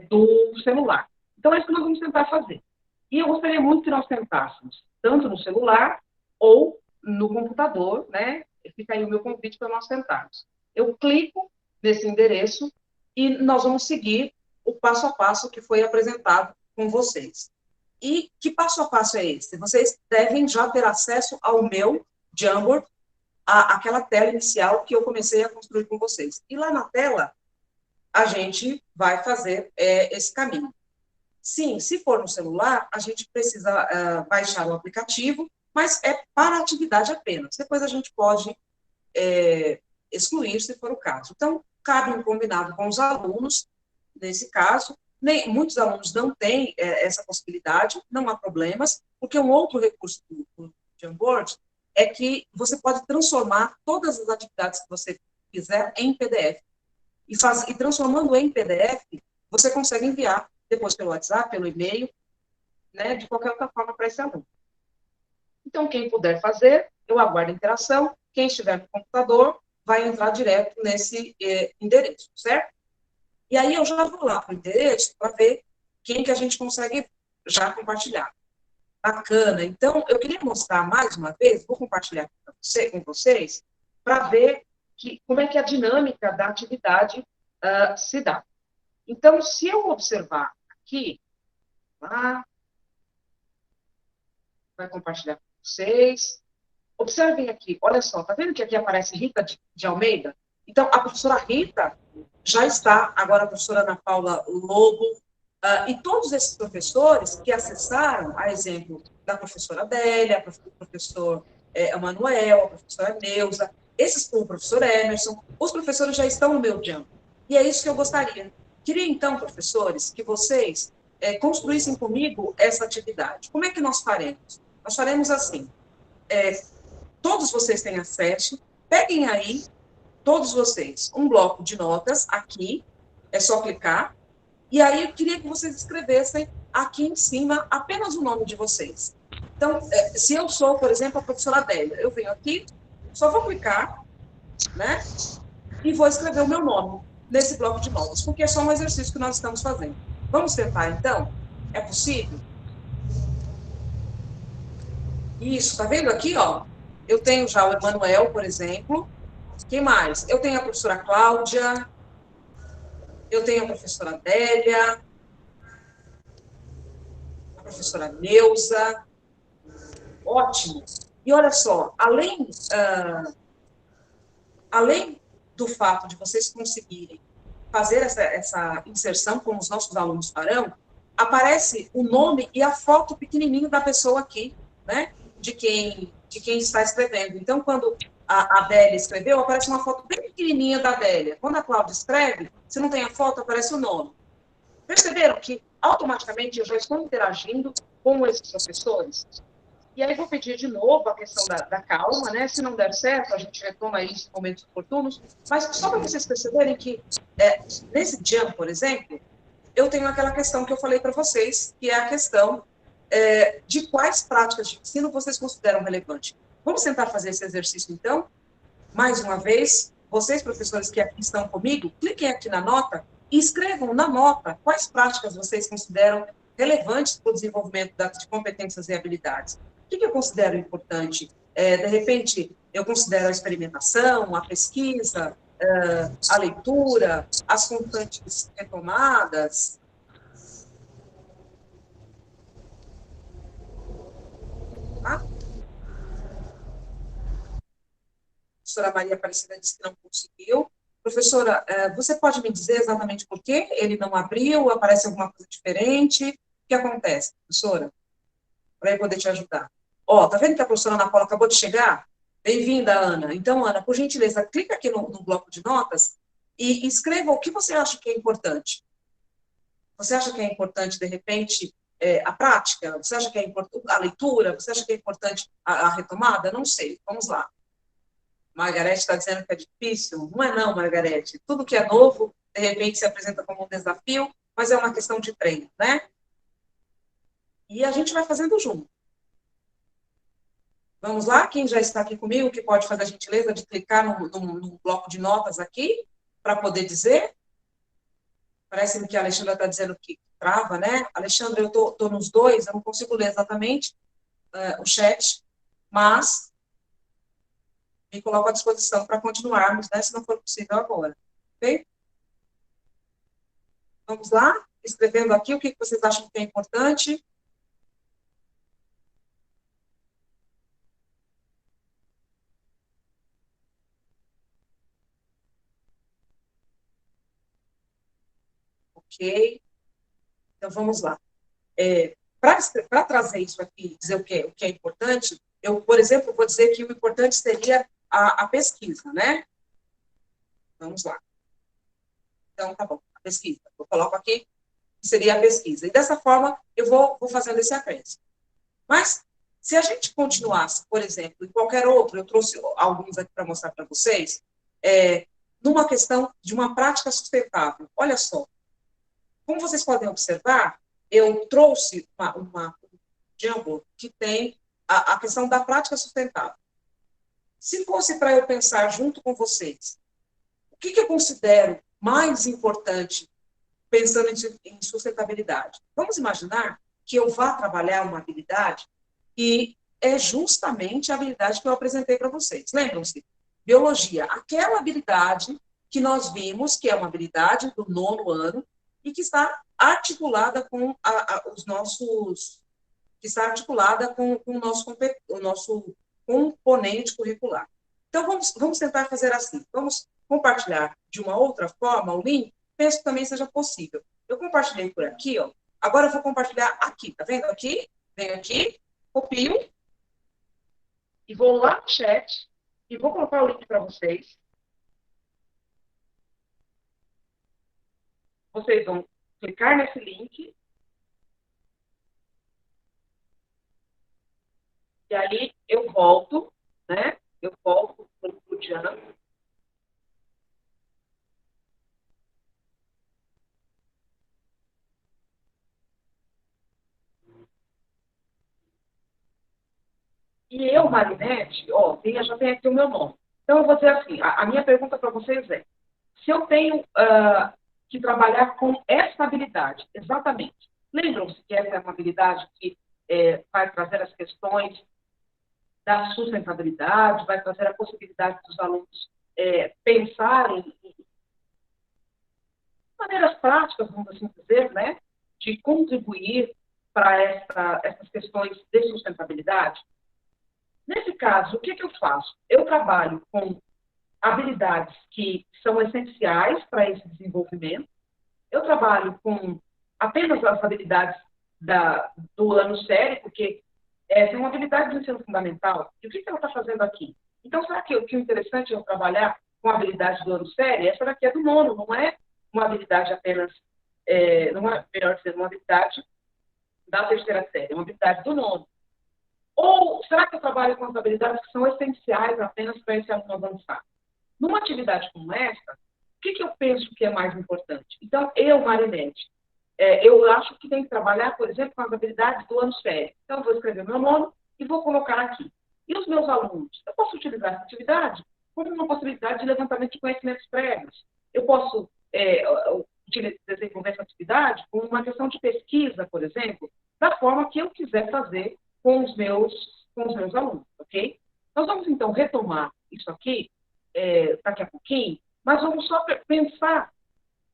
do celular. Então, é isso que nós vamos tentar fazer. E eu gostaria muito que nós tentássemos, tanto no celular ou no computador, né, fica aí o meu convite para nós tentarmos. Eu clico nesse endereço e nós vamos seguir o passo a passo que foi apresentado com vocês. E que passo a passo é esse? Vocês devem já ter acesso ao meu Jamboard, aquela tela inicial que eu comecei a construir com vocês. E lá na tela, a gente vai fazer esse caminho. Sim, se for no celular, a gente precisa baixar o aplicativo, mas é para atividade apenas. Depois a gente pode excluir, se for o caso. Então, cabe um combinado com os alunos, nesse caso. Muitos alunos não têm essa possibilidade, não há problemas, porque um outro recurso do Jamboard é que você pode transformar todas as atividades que você fizer em PDF. E transformando em PDF, você consegue enviar depois pelo WhatsApp, pelo e-mail, né, de qualquer outra forma para esse aluno. Então, quem puder fazer, eu aguardo a interação. Quem estiver no computador, vai entrar direto nesse endereço, certo? E aí eu já vou lá para o endereço para ver quem que a gente consegue já compartilhar. Bacana. Então, eu queria mostrar mais uma vez, vou compartilhar com vocês, para ver como é que a dinâmica da atividade se dá. Então, se eu observar aqui, lá, vai compartilhar com vocês. Observem aqui, olha só, tá vendo que aqui aparece Rita de Almeida? Então, a professora Rita já está, agora a professora Ana Paula Lobo, e todos esses professores que acessaram, a exemplo da professora Adélia, do professor Emanuel, a professora Neuza, esses com o professor Emerson, os professores já estão no meu Jam. E é isso que eu gostaria. Queria, então, professores, que vocês construíssem comigo essa atividade. Como é que nós faremos? Nós faremos assim, todos vocês têm acesso, peguem aí, todos vocês, um bloco de notas aqui, é só clicar, e aí eu queria que vocês escrevessem aqui em cima apenas o nome de vocês. Então, se eu sou, por exemplo, a professora Adélia, eu venho aqui, só vou clicar, né, e vou escrever o meu nome nesse bloco de notas, porque é só um exercício que nós estamos fazendo. Vamos tentar, então? É possível? Isso, tá vendo aqui, ó? Eu tenho já o Emanuel, por exemplo. Quem mais? Eu tenho a professora Cláudia, eu tenho a professora Adélia, a professora Neuza. Ótimo. E olha só, além do fato de vocês conseguirem fazer essa inserção, como os nossos alunos farão, aparece o nome e a foto pequenininho da pessoa aqui, né? De quem está escrevendo. Então, quando a Adélia escreveu, aparece uma foto bem pequenininha da Adélia. Quando a Cláudia escreve, se não tem a foto, aparece o nome. Perceberam que, automaticamente, eu já estou interagindo com esses professores? E aí vou pedir de novo a questão da calma, né? Se não der certo, a gente retoma isso em momentos oportunos. Mas só para vocês perceberem que, nesse Jam, por exemplo, eu tenho aquela questão que eu falei para vocês, que é a questão de quais práticas de ensino vocês consideram relevantes. Vamos tentar fazer esse exercício, então? Mais uma vez, vocês, professores que aqui estão comigo, cliquem aqui na nota e escrevam na nota quais práticas vocês consideram relevantes para o desenvolvimento de competências e habilidades. O que eu considero importante? De repente, eu considero a experimentação, a pesquisa, a leitura, as constantes retomadas. Tá? A professora Maria Aparecida disse que não conseguiu. Professora, você pode me dizer exatamente por que ele não abriu? Aparece alguma coisa diferente? O que acontece, professora? Para eu poder te ajudar. Ó, tá vendo que a professora Ana Paula acabou de chegar? Bem-vinda, Ana. Então, Ana, por gentileza, clica aqui no bloco de notas e escreva o que você acha que é importante. Você acha que é importante, de repente, a prática? Você acha que é importante a leitura? Você acha que é importante a retomada? Não sei. Vamos lá. Margarete está dizendo que é difícil. Não é não, Margarete. Tudo que é novo, de repente, se apresenta como um desafio, mas é uma questão de treino, né? E a gente vai fazendo junto. Vamos lá? Quem já está aqui comigo, que pode fazer a gentileza de clicar no bloco de notas aqui, para poder dizer? Parece-me que a Alexandra está dizendo que trava, né? Alexandra, eu estou nos dois, eu não consigo ler exatamente o chat, mas me coloco à disposição para continuarmos, né, se não for possível agora. Ok? Vamos lá? Escrevendo aqui o que vocês acham que é importante. Ok? Então, vamos lá. Para trazer isso aqui, dizer o que é importante, eu, por exemplo, vou dizer que o importante seria a pesquisa, né? Vamos lá. Então, tá bom, a pesquisa. Eu coloco aqui que seria a pesquisa. E dessa forma, eu vou fazendo esse acréscimo. Mas, se a gente continuasse, por exemplo, em qualquer outro, eu trouxe alguns aqui para mostrar para vocês, numa questão de uma prática sustentável. Olha só, como vocês podem observar, eu trouxe uma Django que tem a questão da prática sustentável. Se fosse para eu pensar junto com vocês, o que eu considero mais importante pensando em sustentabilidade? Vamos imaginar que eu vá trabalhar uma habilidade e é justamente a habilidade que eu apresentei para vocês. Lembram-se? Biologia, aquela habilidade que nós vimos, que é uma habilidade do 9º ano, e que está articulada com os nossos, que está articulada com o nosso componente curricular. Então, vamos tentar fazer assim. Vamos compartilhar de uma outra forma o link. Penso que também seja possível. Eu compartilhei por aqui, ó. Agora eu vou compartilhar aqui. Tá vendo aqui? Venho aqui, copio e vou lá no chat e vou colocar o link para vocês. Vocês vão clicar nesse link. E aí eu volto, né? Eu volto para o Diana. E eu, Marinette, ó, já tem aqui o meu nome. Então, eu vou dizer assim, a minha pergunta para vocês é, se eu tenho que trabalhar com essa habilidade, exatamente. Lembram-se que essa é uma habilidade que vai trazer as questões da sustentabilidade, vai trazer a possibilidade dos alunos pensarem em maneiras práticas, vamos assim dizer, né, de contribuir para essas questões de sustentabilidade. Nesse caso, o que eu faço? Eu trabalho com habilidades que são essenciais para esse desenvolvimento. Eu trabalho com apenas as habilidades do ano sério, porque essa é uma habilidade de ensino fundamental. E o que ela está fazendo aqui? Então, será que o interessante é eu trabalhar com a habilidade do ano sério? Essa daqui é do nono, não é uma habilidade apenas, não é, melhor dizendo, uma habilidade da terceira série, é uma habilidade do nono. Ou será que eu trabalho com as habilidades que são essenciais apenas para esse aluno avançar? Numa atividade como essa, o que eu penso que é mais importante? Então, eu, Marinette, eu acho que tem que trabalhar, por exemplo, com as habilidades do ano sério. Então, eu vou escrever meu nome e vou colocar aqui. E os meus alunos? Eu posso utilizar essa atividade como uma possibilidade de levantamento de conhecimentos prévios. Eu posso desenvolver essa atividade como uma questão de pesquisa, por exemplo, da forma que eu quiser fazer com os meus alunos, ok? Nós vamos, então, retomar isso aqui daqui a pouquinho, mas vamos só pensar,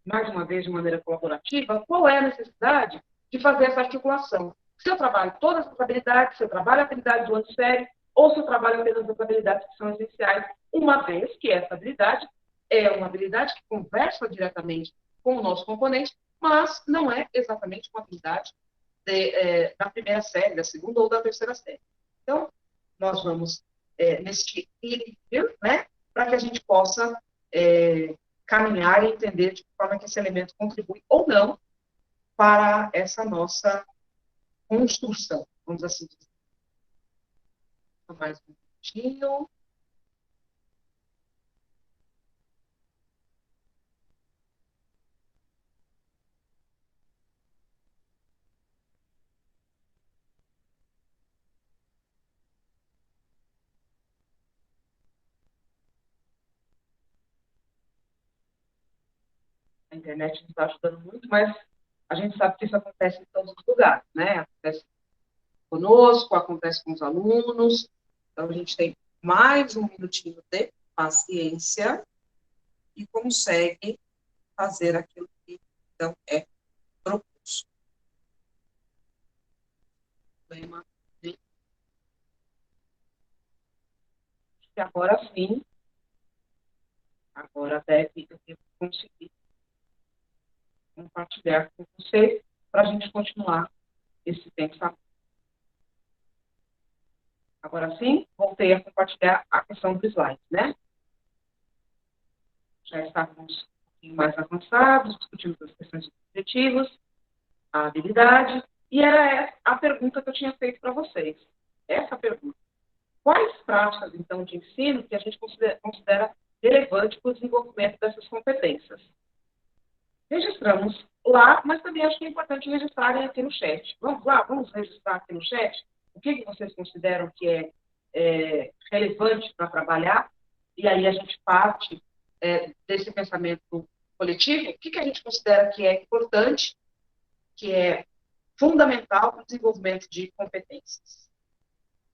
mais uma vez, de maneira colaborativa, qual é a necessidade de fazer essa articulação. Se eu trabalho todas as habilidades, se eu trabalho a habilidade do ano sério, ou se eu trabalho apenas as habilidades que são essenciais, uma vez que essa habilidade é uma habilidade que conversa diretamente com o nosso componente, mas não é exatamente uma habilidade da primeira série, da segunda ou da terceira série. Então, nós vamos nesse equilíbrio, né, para que a gente possa caminhar e entender de que forma que esse elemento contribui ou não para essa nossa construção, vamos assim dizer. Mais um minutinho. A internet nos está ajudando muito, mas a gente sabe que isso acontece em todos os lugares, né? Acontece conosco, acontece com os alunos. Então, a gente tem mais um minutinho de paciência e consegue fazer aquilo que, então, é proposto. E agora sim, agora deve eu conseguir compartilhar com vocês para a gente continuar esse pensamento. Agora sim, voltei a compartilhar a questão do slide, né? Já estávamos um pouquinho mais avançados, discutimos as questões objetivas, a habilidade, e era a pergunta que eu tinha feito para vocês. Essa pergunta. Quais práticas, então, de ensino que a gente considera relevante para o desenvolvimento dessas competências? Registramos lá, mas também acho que é importante registrarem aqui no chat. Vamos lá, vamos registrar aqui no chat o que vocês consideram que relevante para trabalhar, e aí a gente parte desse pensamento coletivo, o que a gente considera que é importante, que é fundamental para o desenvolvimento de competências.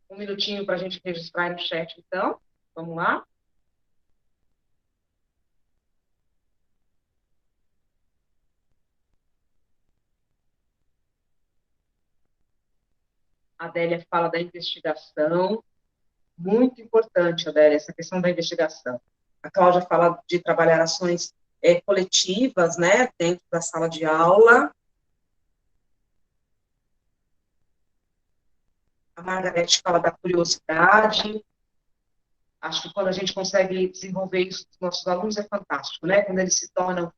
Um minutinho para a gente registrar aí no chat, então. Vamos lá. A Adélia fala da investigação, Muito importante, Adélia, essa questão da investigação. A Cláudia fala de trabalhar ações coletivas, né, dentro da sala de aula. A Margarete fala da curiosidade. Acho que quando a gente consegue desenvolver isso com os nossos alunos é fantástico, né? Quando eles se tornam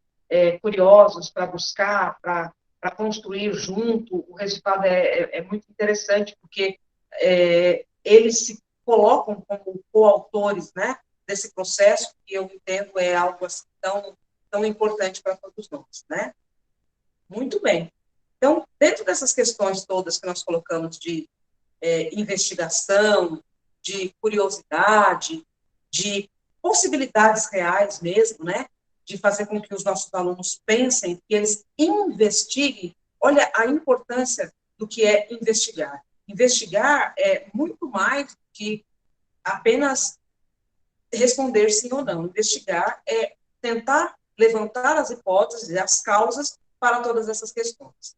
curiosos para buscar, para construir junto, o resultado é muito interessante, porque eles se colocam como coautores, né, desse processo, que eu entendo é algo assim tão importante para todos nós, né? Muito bem. Então, dentro dessas questões todas que nós colocamos de investigação, de curiosidade, de possibilidades reais mesmo, né, de fazer com que os nossos alunos pensem, que eles investiguem. Olha a importância do que é investigar. Investigar é muito mais do que apenas responder sim ou não. Investigar é tentar levantar as hipóteses e as causas para todas essas questões.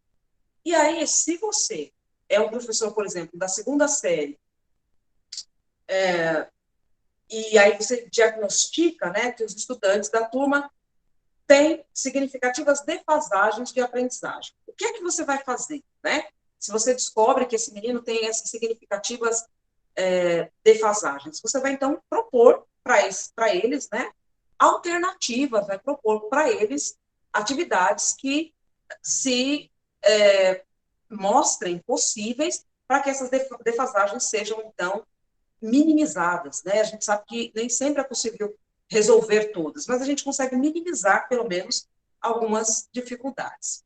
E aí, se você é um professor, por exemplo, da segunda série, e aí você diagnostica, né, que os estudantes da turma têm significativas defasagens de aprendizagem. O que é que você vai fazer, né? Se você descobre que esse menino tem essas significativas defasagens, você vai, então, propor para eles, né, alternativas, vai propor para eles atividades que se mostrem possíveis para que essas defasagens sejam, então, minimizadas, né? A gente sabe que nem sempre é possível resolver todas, mas a gente consegue minimizar, pelo menos, algumas dificuldades.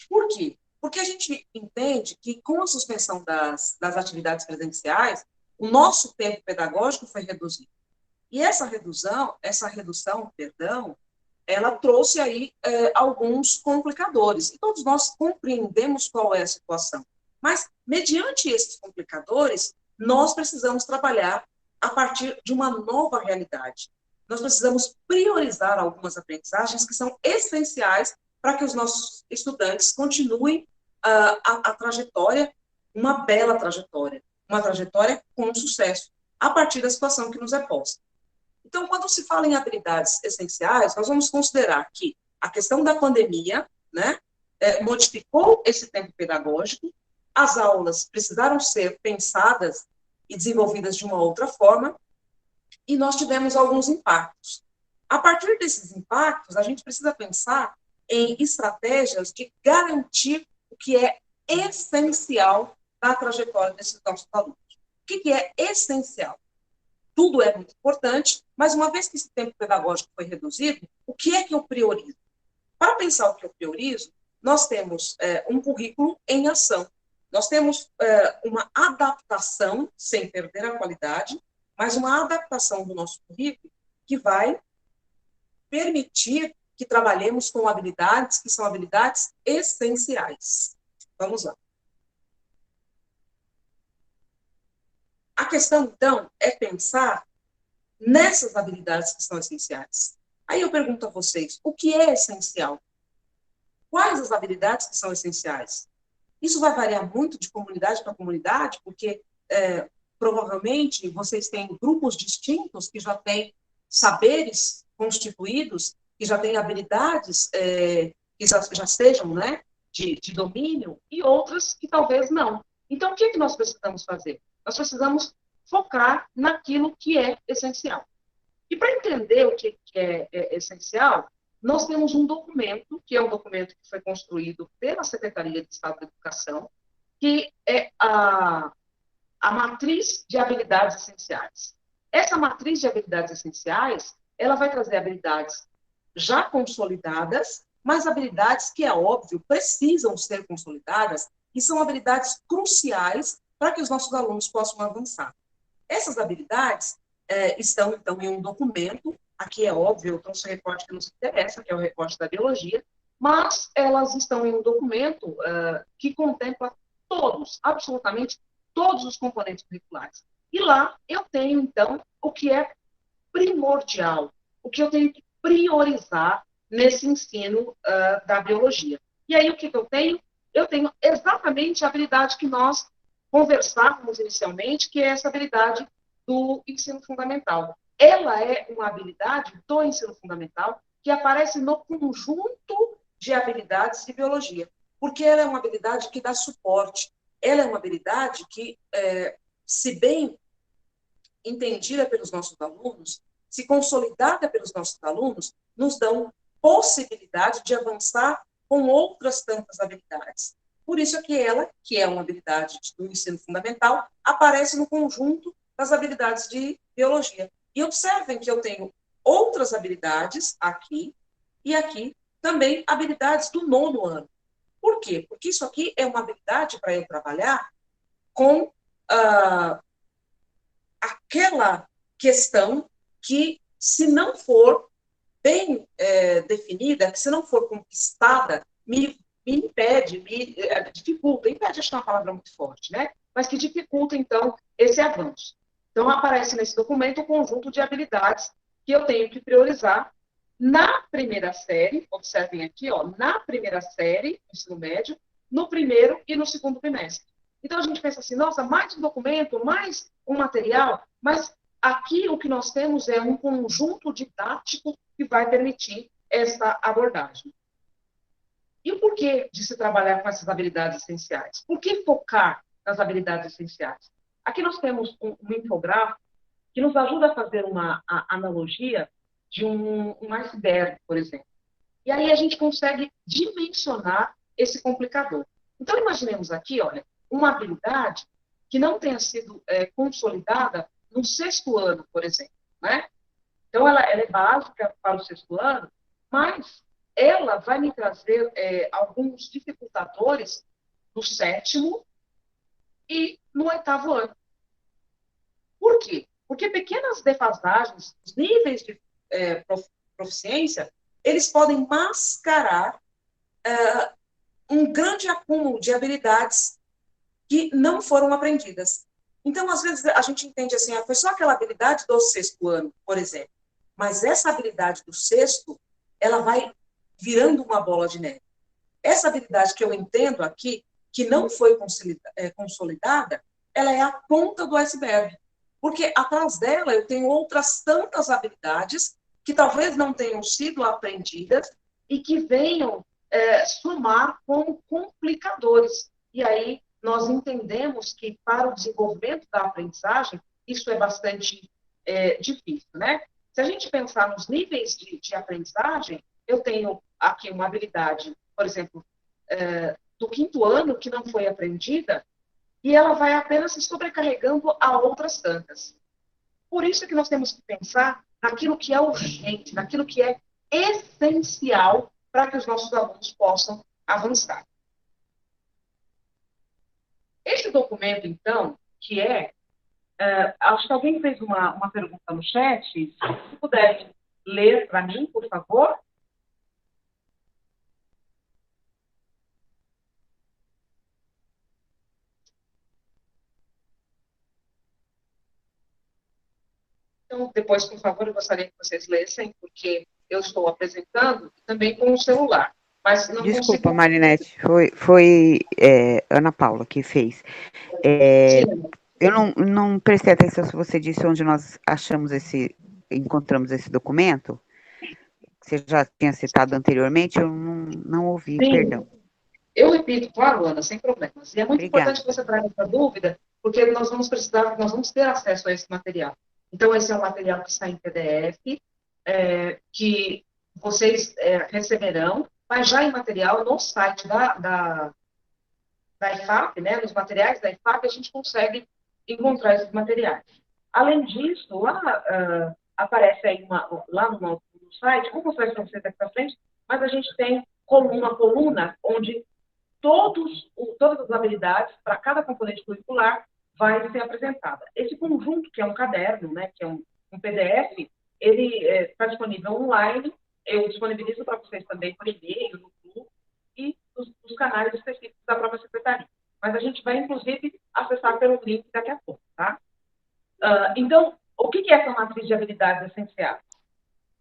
Por quê? Porque a gente entende que, com a suspensão das atividades presenciais, o nosso tempo pedagógico foi reduzido. E essa redução, ela trouxe aí alguns complicadores. E todos nós compreendemos qual é a situação. Mas, mediante esses complicadores, nós precisamos trabalhar a partir de uma nova realidade. Nós precisamos priorizar algumas aprendizagens que são essenciais para que os nossos estudantes continuem a trajetória, uma bela trajetória, uma trajetória com sucesso, a partir da situação que nos é posta. Então, quando se fala em habilidades essenciais, nós vamos considerar que a questão da pandemia, né, modificou esse tempo pedagógico, as aulas precisaram ser pensadas e desenvolvidas de uma outra forma, e nós tivemos alguns impactos. A partir desses impactos, a gente precisa pensar em estratégias de garantir o que é essencial da trajetória desses nossos alunos. O que é essencial? Tudo é muito importante, mas uma vez que esse tempo pedagógico foi reduzido, o que é que eu priorizo? Para pensar o que eu priorizo, nós temos um currículo em ação. Nós temos uma adaptação, sem perder a qualidade, mas uma adaptação do nosso currículo que vai permitir que trabalhemos com habilidades que são habilidades essenciais. Vamos lá. A questão, então, é pensar nessas habilidades que são essenciais. Aí eu pergunto a vocês, o que é essencial? Quais as habilidades que são essenciais? Isso vai variar muito de comunidade para comunidade, porque provavelmente vocês têm grupos distintos que já têm saberes constituídos, que já têm habilidades que já sejam, né, de domínio, e outras que talvez não. Então, o que é que nós precisamos fazer? Nós precisamos focar naquilo que é essencial. E para entender o que é essencial, nós temos um documento, que é um documento que foi construído pela Secretaria de Estado da Educação, que é a matriz de habilidades essenciais. Essa matriz de habilidades essenciais, ela vai trazer habilidades já consolidadas, mas habilidades que, é óbvio, precisam ser consolidadas e são habilidades cruciais para que os nossos alunos possam avançar. Essas habilidades estão, então, em um documento. Aqui é óbvio, eu trouxe o recorte que nos interessa, que é o recorte da biologia, mas elas estão em um documento que contempla todos, absolutamente todos os componentes curriculares. E lá eu tenho, então, o que é primordial, o que eu tenho que priorizar nesse ensino da biologia. E aí o que eu tenho? Eu tenho exatamente a habilidade que nós conversávamos inicialmente, que é essa habilidade do ensino fundamental. Ela é uma habilidade do ensino fundamental que aparece no conjunto de habilidades de biologia, porque ela é uma habilidade que dá suporte, ela é uma habilidade que, se bem entendida pelos nossos alunos, se consolidada pelos nossos alunos, nos dão possibilidade de avançar com outras tantas habilidades. Por isso é que ela, que é uma habilidade do ensino fundamental, aparece no conjunto das habilidades de biologia. E observem que eu tenho outras habilidades aqui e aqui também habilidades do 9º ano. Por quê? Porque isso aqui é uma habilidade para eu trabalhar com aquela questão que, se não for bem definida, que se não for conquistada, me impede, me dificulta. Impede, acho que é uma palavra muito forte, né? Mas que dificulta, então, esse avanço. Então, aparece nesse documento um conjunto de habilidades que eu tenho que priorizar na primeira série, observem aqui, ó, na primeira série, ensino médio, no primeiro e no segundo trimestre. Então, a gente pensa assim, nossa, mais um documento, mais um material, mas aqui o que nós temos é um conjunto didático que vai permitir essa abordagem. E o porquê de se trabalhar com essas habilidades essenciais? Por que focar nas habilidades essenciais? Aqui nós temos um infográfico que nos ajuda a fazer uma analogia de um iceberg, por exemplo. E aí a gente consegue dimensionar esse complicador. Então, imaginemos aqui, olha, uma habilidade que não tenha sido consolidada no 6º ano, por exemplo, né? Então, ela é básica para o 6º ano, mas ela vai me trazer alguns dificultadores no 7º e no 8º ano. Por quê? Porque pequenas defasagens, os níveis de proficiência, eles podem mascarar um grande acúmulo de habilidades que não foram aprendidas. Então, às vezes, a gente entende assim, foi só aquela habilidade do 6º ano, por exemplo. Mas essa habilidade do 6º, ela vai virando uma bola de neve. Essa habilidade que eu entendo aqui, que não foi consolidada, ela é a ponta do iceberg. Porque atrás dela eu tenho outras tantas habilidades que talvez não tenham sido aprendidas e que venham somar como complicadores. E aí nós entendemos que, para o desenvolvimento da aprendizagem, isso é bastante difícil, né? Se a gente pensar nos níveis de aprendizagem, eu tenho aqui uma habilidade, por exemplo, do 5º ano, que não foi aprendida, e ela vai apenas se sobrecarregando a outras tantas. Por isso que nós temos que pensar naquilo que é urgente, naquilo que é essencial para que os nossos alunos possam avançar. Esse documento, então, que acho que alguém fez uma pergunta no chat, se puder ler para mim, por favor. Então, depois, por favor, eu gostaria que vocês lessem, porque eu estou apresentando também com o celular. Mas não Desculpa, consigo... Marinete, foi Ana Paula que fez. Eu não prestei atenção se você disse onde nós encontramos esse documento. Você já tinha citado anteriormente, eu não ouvi, Sim. perdão. Eu repito, claro, Ana, sem problemas. E é muito Obrigada. importante que você traga essa dúvida, porque nós vamos ter acesso a esse material. Então, esse é um material que está em PDF, que vocês receberão, mas já em material no site da IFAP, né, nos materiais da IFAP, a gente consegue encontrar esses materiais. Além disso, lá aparece aí lá no site, vou mostrar isso para vocês aqui para frente, mas a gente tem uma coluna onde todas as habilidades para cada componente curricular vai ser apresentada. Esse conjunto, que é um caderno, né, que é um PDF, ele está disponível online, eu disponibilizo para vocês também por e-mail, no grupo, e os canais específicos da própria secretaria. Mas a gente vai, inclusive, acessar pelo link daqui a pouco, tá? Então, o que é essa matriz de habilidades essenciais?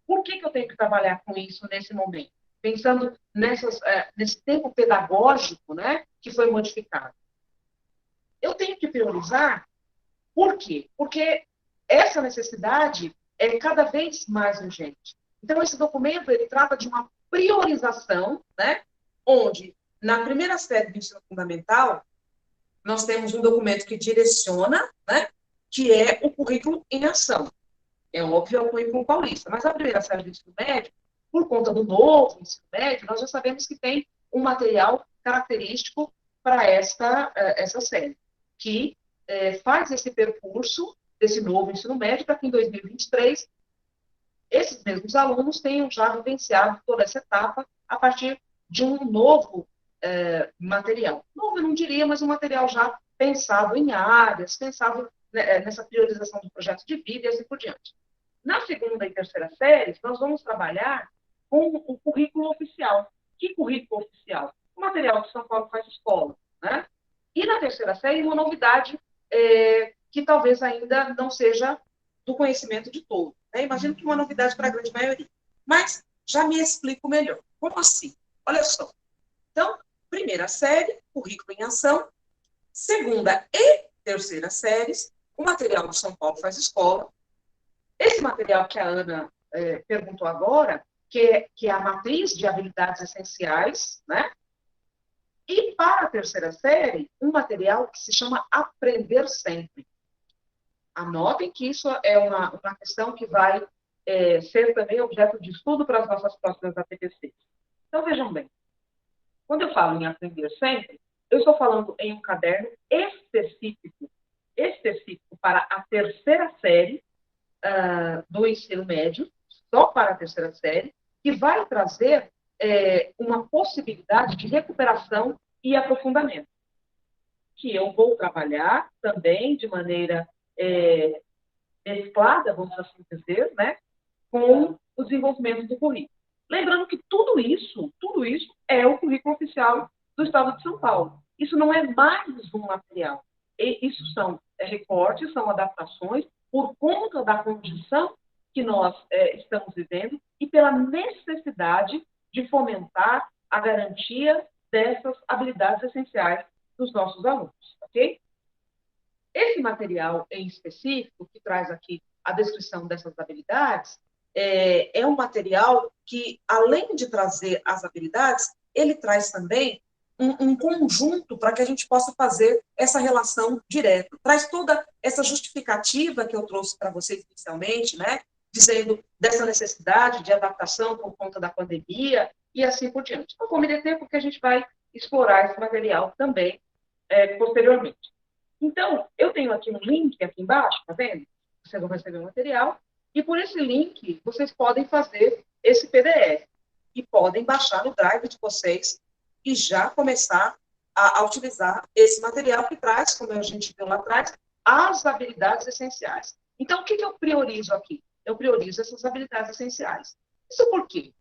Por que eu tenho que trabalhar com isso nesse momento? Pensando nesse tempo pedagógico, né, que foi modificado. Eu tenho que priorizar. Por quê? Porque essa necessidade é cada vez mais urgente. Então, esse documento, ele trata de uma priorização, né, onde, na primeira série do ensino fundamental, nós temos um documento que direciona, né, que é o currículo em ação. É óbvio, é o currículo paulista. Mas a primeira série do ensino médio, por conta do novo ensino médio, nós já sabemos que tem um material característico para essa série, que faz esse percurso desse novo ensino médio para que em 2023 esses mesmos alunos tenham já vivenciado toda essa etapa a partir de um novo material. Novo eu não diria, mas um material já pensado em áreas, pensado nessa priorização do projeto de vida e assim por diante. Na segunda e terceira séries, nós vamos trabalhar com o currículo oficial. Que currículo oficial? O material que São Paulo faz escola, né? E na terceira série, uma novidade que talvez ainda não seja do conhecimento de todos. Né? Imagino que uma novidade para a grande maioria. Mas já me explico melhor. Como assim? Olha só. Então, primeira série, currículo em ação. Segunda e terceira séries, o material do São Paulo faz escola. Esse material que a Ana perguntou agora, que é a matriz de habilidades essenciais, né? E para a terceira série, um material que se chama Aprender Sempre. Anotem que isso é uma questão que vai ser também objeto de estudo para as nossas próximas APTCs. Então, vejam bem, quando eu falo em Aprender Sempre, eu estou falando em um caderno específico para a terceira série do ensino médio, só para a terceira série, que vai trazer uma possibilidade de recuperação e aprofundamento, que eu vou trabalhar também de maneira mesclada, vamos assim dizer, né, com o desenvolvimento do currículo. Lembrando que tudo isso é o currículo oficial do Estado de São Paulo. Isso não é mais um material. Isso são recortes, são adaptações por conta da condição que nós estamos vivendo e pela necessidade de fomentar a garantia dessas habilidades essenciais dos nossos alunos, ok? Esse material em específico, que traz aqui a descrição dessas habilidades, é um material que, além de trazer as habilidades, ele traz também um conjunto para que a gente possa fazer essa relação direta. Traz toda essa justificativa que eu trouxe para vocês inicialmente, né? Dizendo dessa necessidade de adaptação por conta da pandemia e assim por diante. Não vou me deter porque a gente vai explorar esse material também posteriormente. Então, eu tenho aqui um link aqui embaixo, tá vendo? Vocês vão receber o material e por esse link vocês podem fazer esse PDF e podem baixar no drive de vocês e já começar a utilizar esse material que traz, como a gente viu lá atrás, as habilidades essenciais. Então, o que eu priorizo aqui? Eu priorizo essas habilidades essenciais. Isso por quê?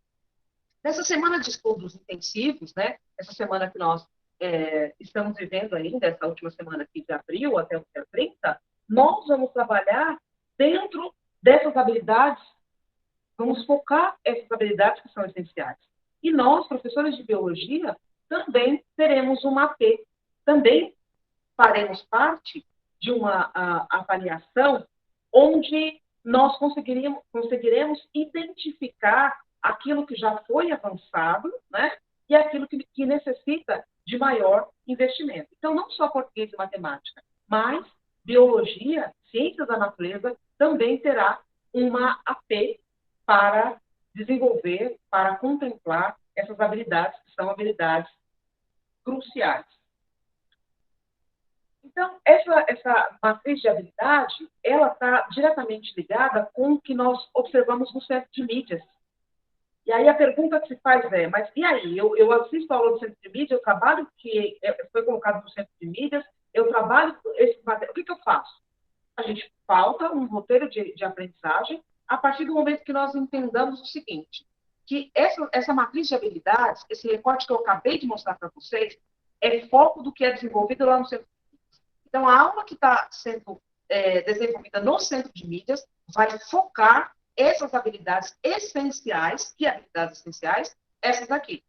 Nessa semana de estudos intensivos, né, essa semana que nós estamos vivendo ainda, essa última semana aqui de abril até o dia 30, nós vamos trabalhar dentro dessas habilidades, vamos focar essas habilidades que são essenciais. E nós, professores de biologia, também teremos uma AP, também faremos parte de uma avaliação onde nós conseguiremos identificar aquilo que já foi avançado, né, e aquilo que necessita de maior investimento. Então, não só português e matemática, mas biologia, ciências da natureza, também terá uma AP para desenvolver, para contemplar essas habilidades, que são habilidades cruciais. Então, essa matriz de habilidade, ela está diretamente ligada com o que nós observamos no centro de mídias. E aí a pergunta que se faz é, mas e aí? Eu assisto a aula do centro de mídias, eu trabalho que foi colocado no centro de mídias, eu trabalho esse material, o que eu faço? A gente pauta um roteiro de aprendizagem a partir do momento que nós entendamos o seguinte, que essa matriz de habilidades, esse recorte que eu acabei de mostrar para vocês, é foco do que é desenvolvido lá no centro de mídias. Então, a aula que está sendo desenvolvida no centro de mídias vai focar essas habilidades essenciais, que habilidades essenciais? Essas aqui.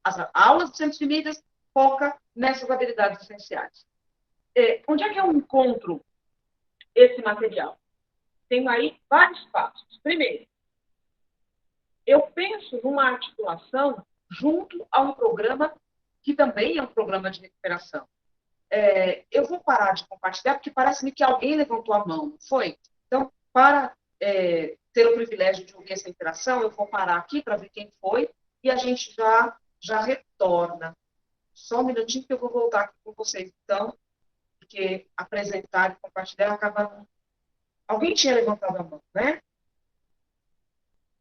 As aulas do centro de mídias foca nessas habilidades essenciais. Onde é que eu encontro esse material? tenho aí vários passos. Primeiro, eu penso numa articulação junto a um programa que também é um programa de recuperação. Eu vou parar de compartilhar, porque parece-me que alguém levantou a mão, não foi? Então, para ter o privilégio de ouvir essa interação, eu vou parar aqui para ver quem foi e a gente já retorna. Só um minutinho que eu vou voltar aqui com vocês, então, porque apresentar e compartilhar acaba... Alguém tinha levantado a mão, né?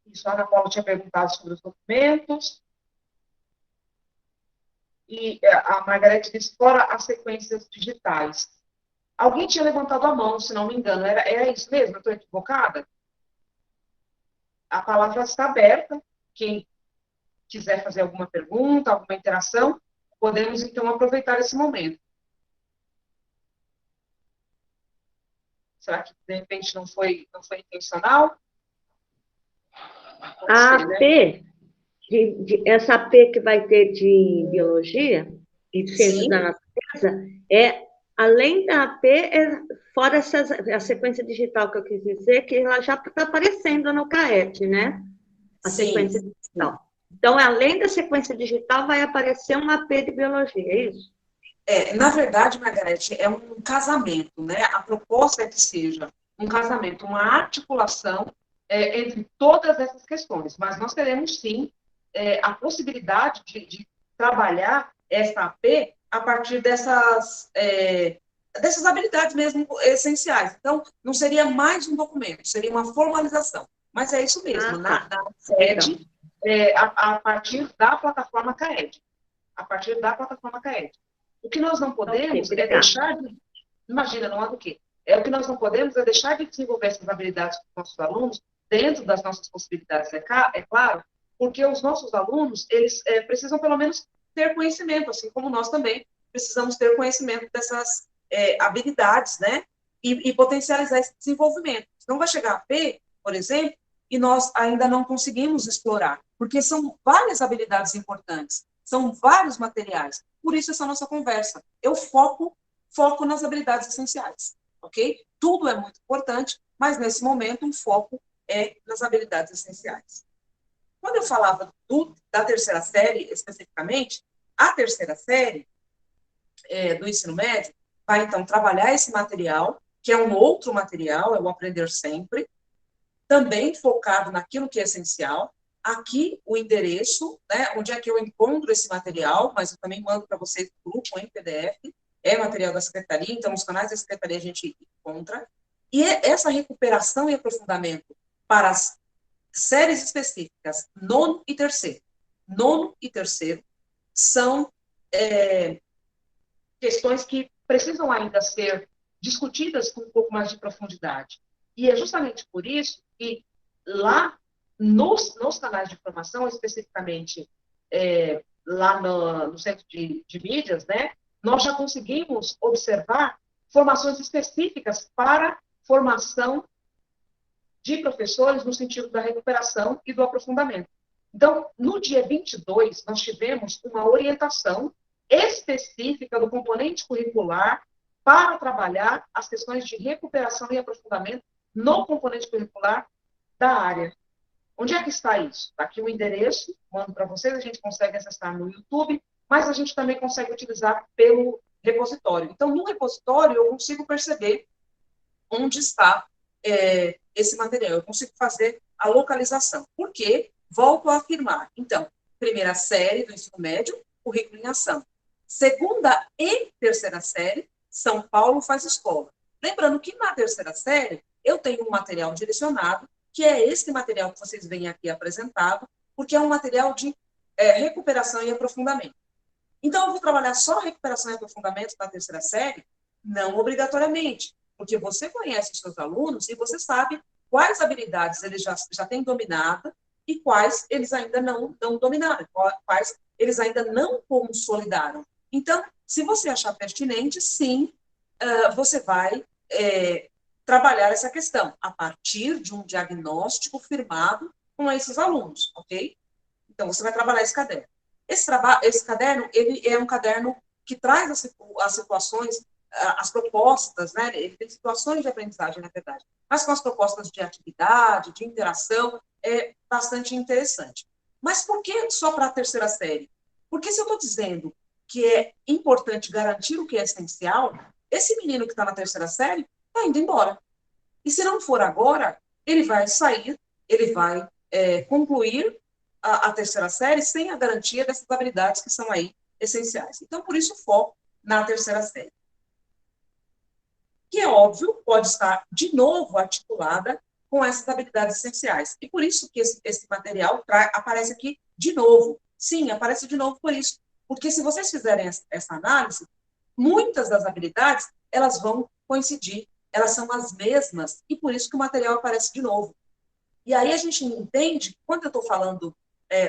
Isso, a Ana Paula tinha perguntado sobre os documentos. E a Margarete disse, fora as sequências digitais. Alguém tinha levantado a mão, se não me engano. Era isso mesmo? Eu estou equivocada? A palavra está aberta. Quem quiser fazer alguma pergunta, alguma interação, podemos, então, aproveitar esse momento. Será que, de repente, não foi intencional? A Pode ser, né? AP, essa AP que vai ter de biologia e de ciências Sim. da natureza, além da AP, fora a sequência digital que eu quis dizer, que ela já está aparecendo no CAET, né? A Sim. sequência digital. Então, além da sequência digital, vai aparecer uma AP de biologia, é isso? Na verdade, Margarete, é um casamento, né? A proposta é que seja um casamento, uma articulação entre todas essas questões. Mas nós teremos, sim, a possibilidade de trabalhar essa AP a partir dessas habilidades mesmo essenciais. Então, não seria mais um documento, seria uma formalização. Mas é isso mesmo, Tá. na sede, a partir da plataforma CAED. A partir da plataforma CAED. O que nós não podemos é deixar de... Imagina, não há do quê? O que nós não podemos é deixar de desenvolver essas habilidades com os nossos alunos, dentro das nossas possibilidades, é claro, porque os nossos alunos, eles precisam, pelo menos, ter conhecimento, assim como nós também precisamos ter conhecimento dessas habilidades, né? E potencializar esse desenvolvimento. Não vai chegar a P, por exemplo, e nós ainda não conseguimos explorar, porque são várias habilidades importantes, são vários materiais. Por isso, essa nossa conversa. Eu foco nas habilidades essenciais, ok? Tudo é muito importante, mas, nesse momento, o foco é nas habilidades essenciais. Quando eu falava da terceira série, especificamente, a terceira série do ensino médio vai, então, trabalhar esse material, que é um outro material, é o Aprender Sempre, também focado naquilo que é essencial. Aqui, o endereço, né, onde é que eu encontro esse material, mas eu também mando para vocês no grupo em PDF, é material da Secretaria, então nos canais da Secretaria a gente encontra. E essa recuperação e aprofundamento para as séries específicas, nono e terceiro. Nono e terceiro são questões que precisam ainda ser discutidas com um pouco mais de profundidade. E é justamente por isso que lá nos canais de formação, especificamente lá no Centro de Mídias, né, nós já conseguimos observar formações específicas para formação de professores no sentido da recuperação e do aprofundamento. Então, no dia 22, nós tivemos uma orientação específica do componente curricular para trabalhar as questões de recuperação e aprofundamento no componente curricular da área. Onde é que está isso? Está aqui o endereço, mando para vocês, a gente consegue acessar no YouTube, mas a gente também consegue utilizar pelo repositório. Então, no repositório, eu consigo perceber onde está esse material, eu consigo fazer a localização. Por quê? Volto a afirmar. Então, primeira série do ensino médio, currículo em ação. Segunda e terceira série, São Paulo faz escola. Lembrando que na terceira série, eu tenho um material direcionado, que é esse material que vocês veem aqui apresentado, porque é um material de recuperação e aprofundamento. Então, eu vou trabalhar só recuperação e aprofundamento na terceira série? Não obrigatoriamente, porque você conhece os seus alunos e você sabe quais habilidades eles já têm dominado e quais eles ainda não dominaram, quais eles ainda não consolidaram. Então, se você achar pertinente, sim, você vai trabalhar essa questão a partir de um diagnóstico firmado com esses alunos, ok? Então, você vai trabalhar esse caderno. Esse caderno, ele é um caderno que traz as situações as propostas, né? Ele tem situações de aprendizagem, na verdade, mas com as propostas de atividade, de interação, é bastante interessante. Mas por que só para a terceira série? Porque se eu estou dizendo que é importante garantir o que é essencial, esse menino que está na terceira série está indo embora. E se não for agora, ele vai sair, ele vai concluir a terceira série sem a garantia dessas habilidades que são aí essenciais. Então, por isso, o foco na terceira série. Que é óbvio, pode estar de novo articulada com essas habilidades essenciais. E por isso que esse material aparece aqui de novo. Sim, aparece de novo por isso. Porque se vocês fizerem essa análise, muitas das habilidades, elas vão coincidir, elas são as mesmas, e por isso que o material aparece de novo. E aí a gente entende que, quando eu estou falando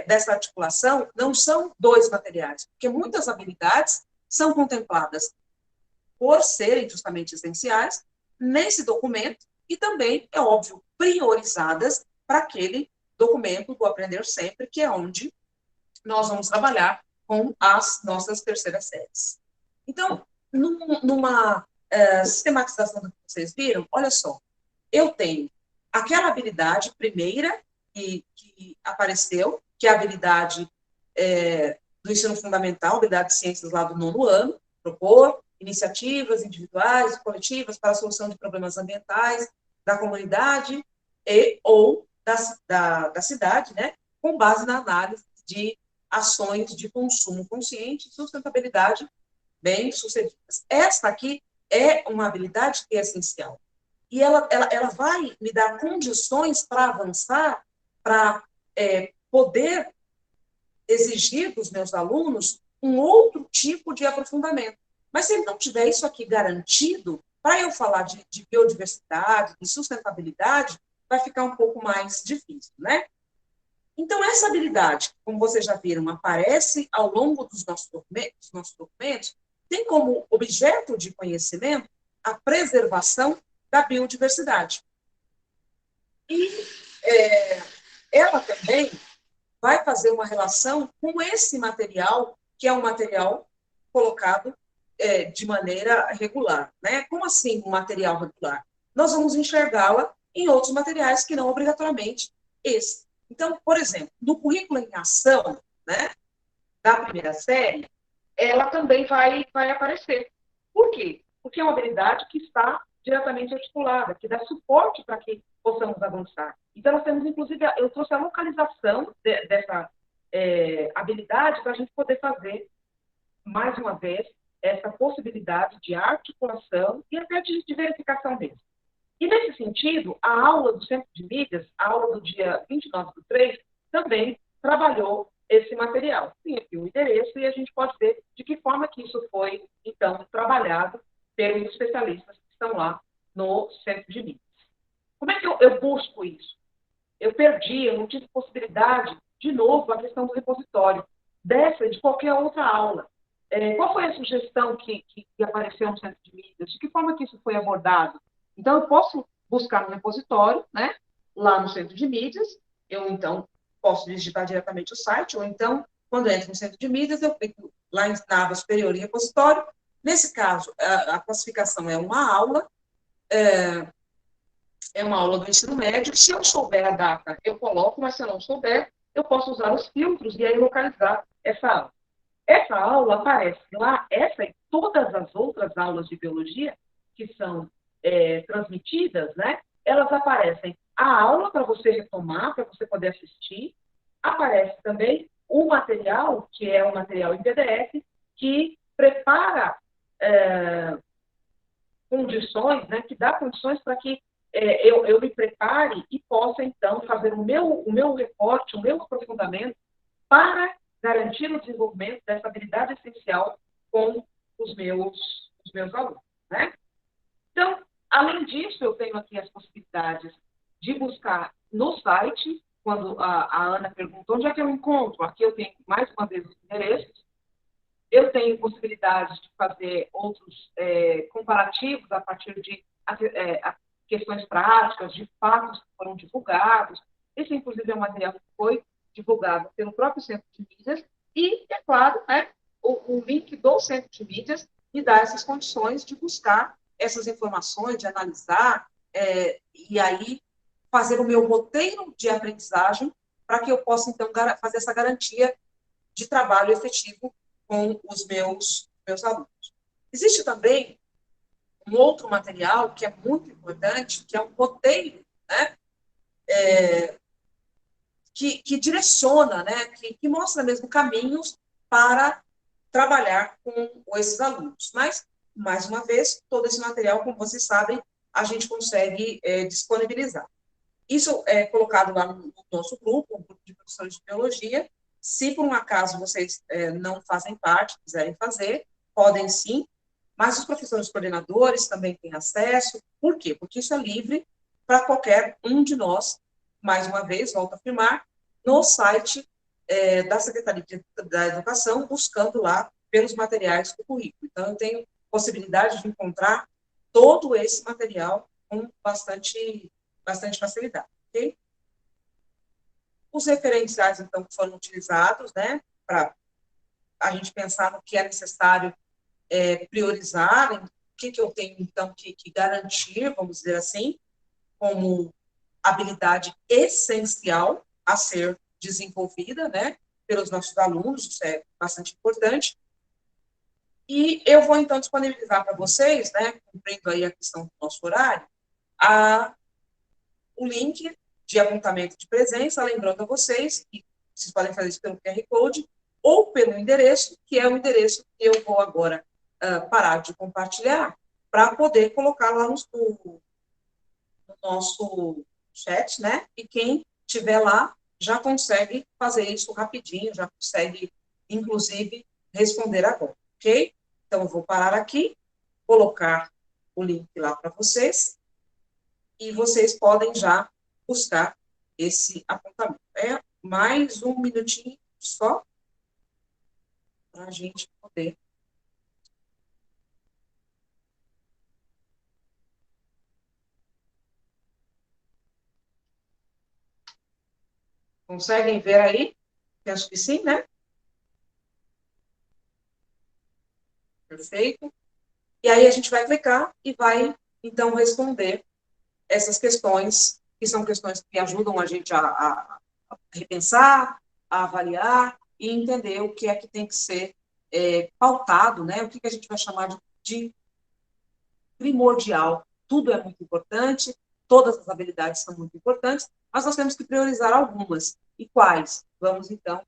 dessa articulação, não são dois materiais, porque muitas habilidades são contempladas por serem justamente essenciais nesse documento e também, é óbvio, priorizadas para aquele documento do Aprender Sempre, que é onde nós vamos trabalhar com as nossas terceiras séries. Então, numa sistematização do que vocês viram, olha só, eu tenho aquela habilidade primeira que apareceu, que é a habilidade do ensino fundamental, habilidade de ciências lá do 9º ano, propor iniciativas individuais e coletivas para a solução de problemas ambientais da comunidade ou da cidade, né, com base na análise de ações de consumo consciente e sustentabilidade bem-sucedidas. Esta aqui é uma habilidade que é essencial. E ela vai me dar condições para avançar, para poder exigir dos meus alunos um outro tipo de aprofundamento. Mas se ele não tiver isso aqui garantido, para eu falar de biodiversidade, de sustentabilidade, vai ficar um pouco mais difícil, né? Então, essa habilidade, como vocês já viram, aparece ao longo dos nossos documentos, tem como objeto de conhecimento a preservação da biodiversidade. E ela também vai fazer uma relação com esse material, que é um material colocado de maneira regular, né? Como assim um material regular? Nós vamos enxergá-la em outros materiais que não obrigatoriamente esse. Então, por exemplo, no currículo em ação, né, da primeira série, ela também vai aparecer. Por quê? Porque é uma habilidade que está diretamente articulada, que dá suporte para que possamos avançar. Então, nós temos, inclusive, eu trouxe a localização dessa habilidade para a gente poder fazer, mais uma vez, essa possibilidade de articulação e até de verificação mesmo. E, nesse sentido, a aula do Centro de Mídias, a aula do dia 29/3, também trabalhou esse material. Tem aqui o endereço e a gente pode ver de que forma que isso foi, então, trabalhado pelos especialistas que estão lá no Centro de Mídias. Como é que eu busco isso? Eu não tive possibilidade, de novo, a questão do repositório, dessa e de qualquer outra aula. Qual foi a sugestão que apareceu no Centro de Mídias? De que forma que isso foi abordado? Então, eu posso buscar no repositório, né, lá no Centro de Mídias, eu, então, posso digitar diretamente o site, ou então, quando eu entro no Centro de Mídias, eu clico lá na aba superior em repositório. Nesse caso, a classificação é uma aula, uma aula do ensino médio. Se eu souber a data, eu coloco, mas se eu não souber, eu posso usar os filtros e aí localizar essa aula. Essa aula aparece lá, essa e todas as outras aulas de biologia que são transmitidas, né? Elas aparecem a aula para você retomar, para você poder assistir. Aparece também o material, que é um material em PDF, que prepara condições, né? Que dá condições para que eu me prepare e possa, então, fazer o meu reporte, o meu aprofundamento para garantir o desenvolvimento dessa habilidade essencial com os meus alunos, né? Então, além disso, eu tenho aqui as possibilidades de buscar no site, quando a Ana perguntou onde é que eu encontro, aqui eu tenho mais uma vez os endereços, eu tenho possibilidades de fazer outros comparativos a partir de questões práticas, de fatos que foram divulgados. Esse, inclusive, é um material que foi divulgado pelo próprio Centro de Mídias, e, é claro, né, o link do Centro de Mídias me dá essas condições de buscar essas informações, de analisar, e aí fazer o meu roteiro de aprendizagem para que eu possa, então, fazer essa garantia de trabalho efetivo com os meus alunos. Existe também um outro material que é muito importante, que é um roteiro, né? Que direciona, né? Que mostra mesmo caminhos para trabalhar com esses alunos. Mas, mais uma vez, todo esse material, como vocês sabem, a gente consegue disponibilizar. Isso é colocado lá no nosso grupo, um grupo de professores de biologia. Se por um acaso vocês não fazem parte, quiserem fazer, podem sim, mas os professores coordenadores também têm acesso. Por quê? Porque isso é livre para qualquer um de nós, mais uma vez, volto a afirmar, no site da Secretaria da Educação, buscando lá pelos materiais do currículo. Então, eu tenho possibilidade de encontrar todo esse material com bastante facilidade, ok? Os referenciais, então, que foram utilizados, né, para a gente pensar no que é necessário priorizar, o que eu tenho, então, que garantir, vamos dizer assim, como habilidade essencial a ser desenvolvida, né, pelos nossos alunos, isso é bastante importante. E eu vou, então, disponibilizar para vocês, né, cumprindo aí a questão do nosso horário, o link de apontamento de presença, lembrando a vocês que vocês podem fazer isso pelo QR Code ou pelo endereço, que é o endereço que eu vou agora parar de compartilhar, para poder colocar lá no nosso chat, né? E quem estiver lá já consegue fazer isso rapidinho, já consegue, inclusive, responder agora, ok? Então, eu vou parar aqui, colocar o link lá para vocês, e vocês podem já buscar esse apontamento. Mais um minutinho só, para a gente poder. Conseguem ver aí? Penso que sim, né? Perfeito. E aí a gente vai clicar e vai, então, responder essas questões, que são questões que ajudam a gente a repensar, a avaliar e entender o que é que tem que ser pautado, né? O que a gente vai chamar de primordial. Tudo é muito importante, todas as habilidades são muito importantes, mas nós temos que priorizar algumas. E quais? Vamos, então,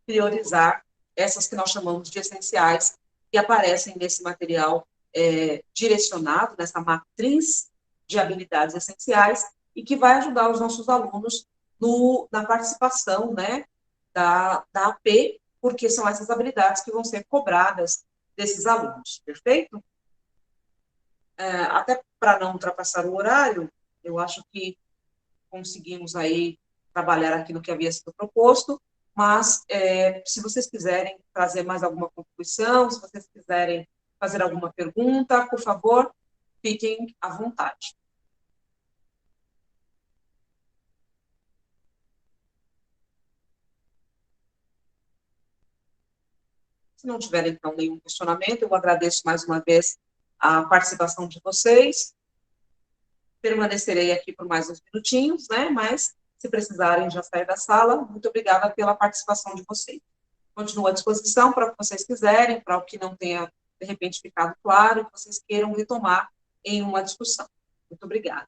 priorizar essas que nós chamamos de essenciais, que aparecem nesse material direcionado, nessa matriz de habilidades essenciais, e que vai ajudar os nossos alunos na participação, né, da AP, porque são essas habilidades que vão ser cobradas desses alunos, perfeito? Até para não ultrapassar o horário, eu acho que conseguimos aí trabalhar aquilo que havia sido proposto, mas se vocês quiserem trazer mais alguma contribuição, se vocês quiserem fazer alguma pergunta, por favor, fiquem à vontade. Se não tiver, então, nenhum questionamento, eu agradeço mais uma vez a participação de vocês. Permanecerei aqui por mais uns minutinhos, né? Mas, se precisarem já sair da sala, muito obrigada pela participação de vocês. Continuo à disposição para o que vocês quiserem, para o que não tenha, de repente, ficado claro, que vocês queiram retomar em uma discussão. Muito obrigada.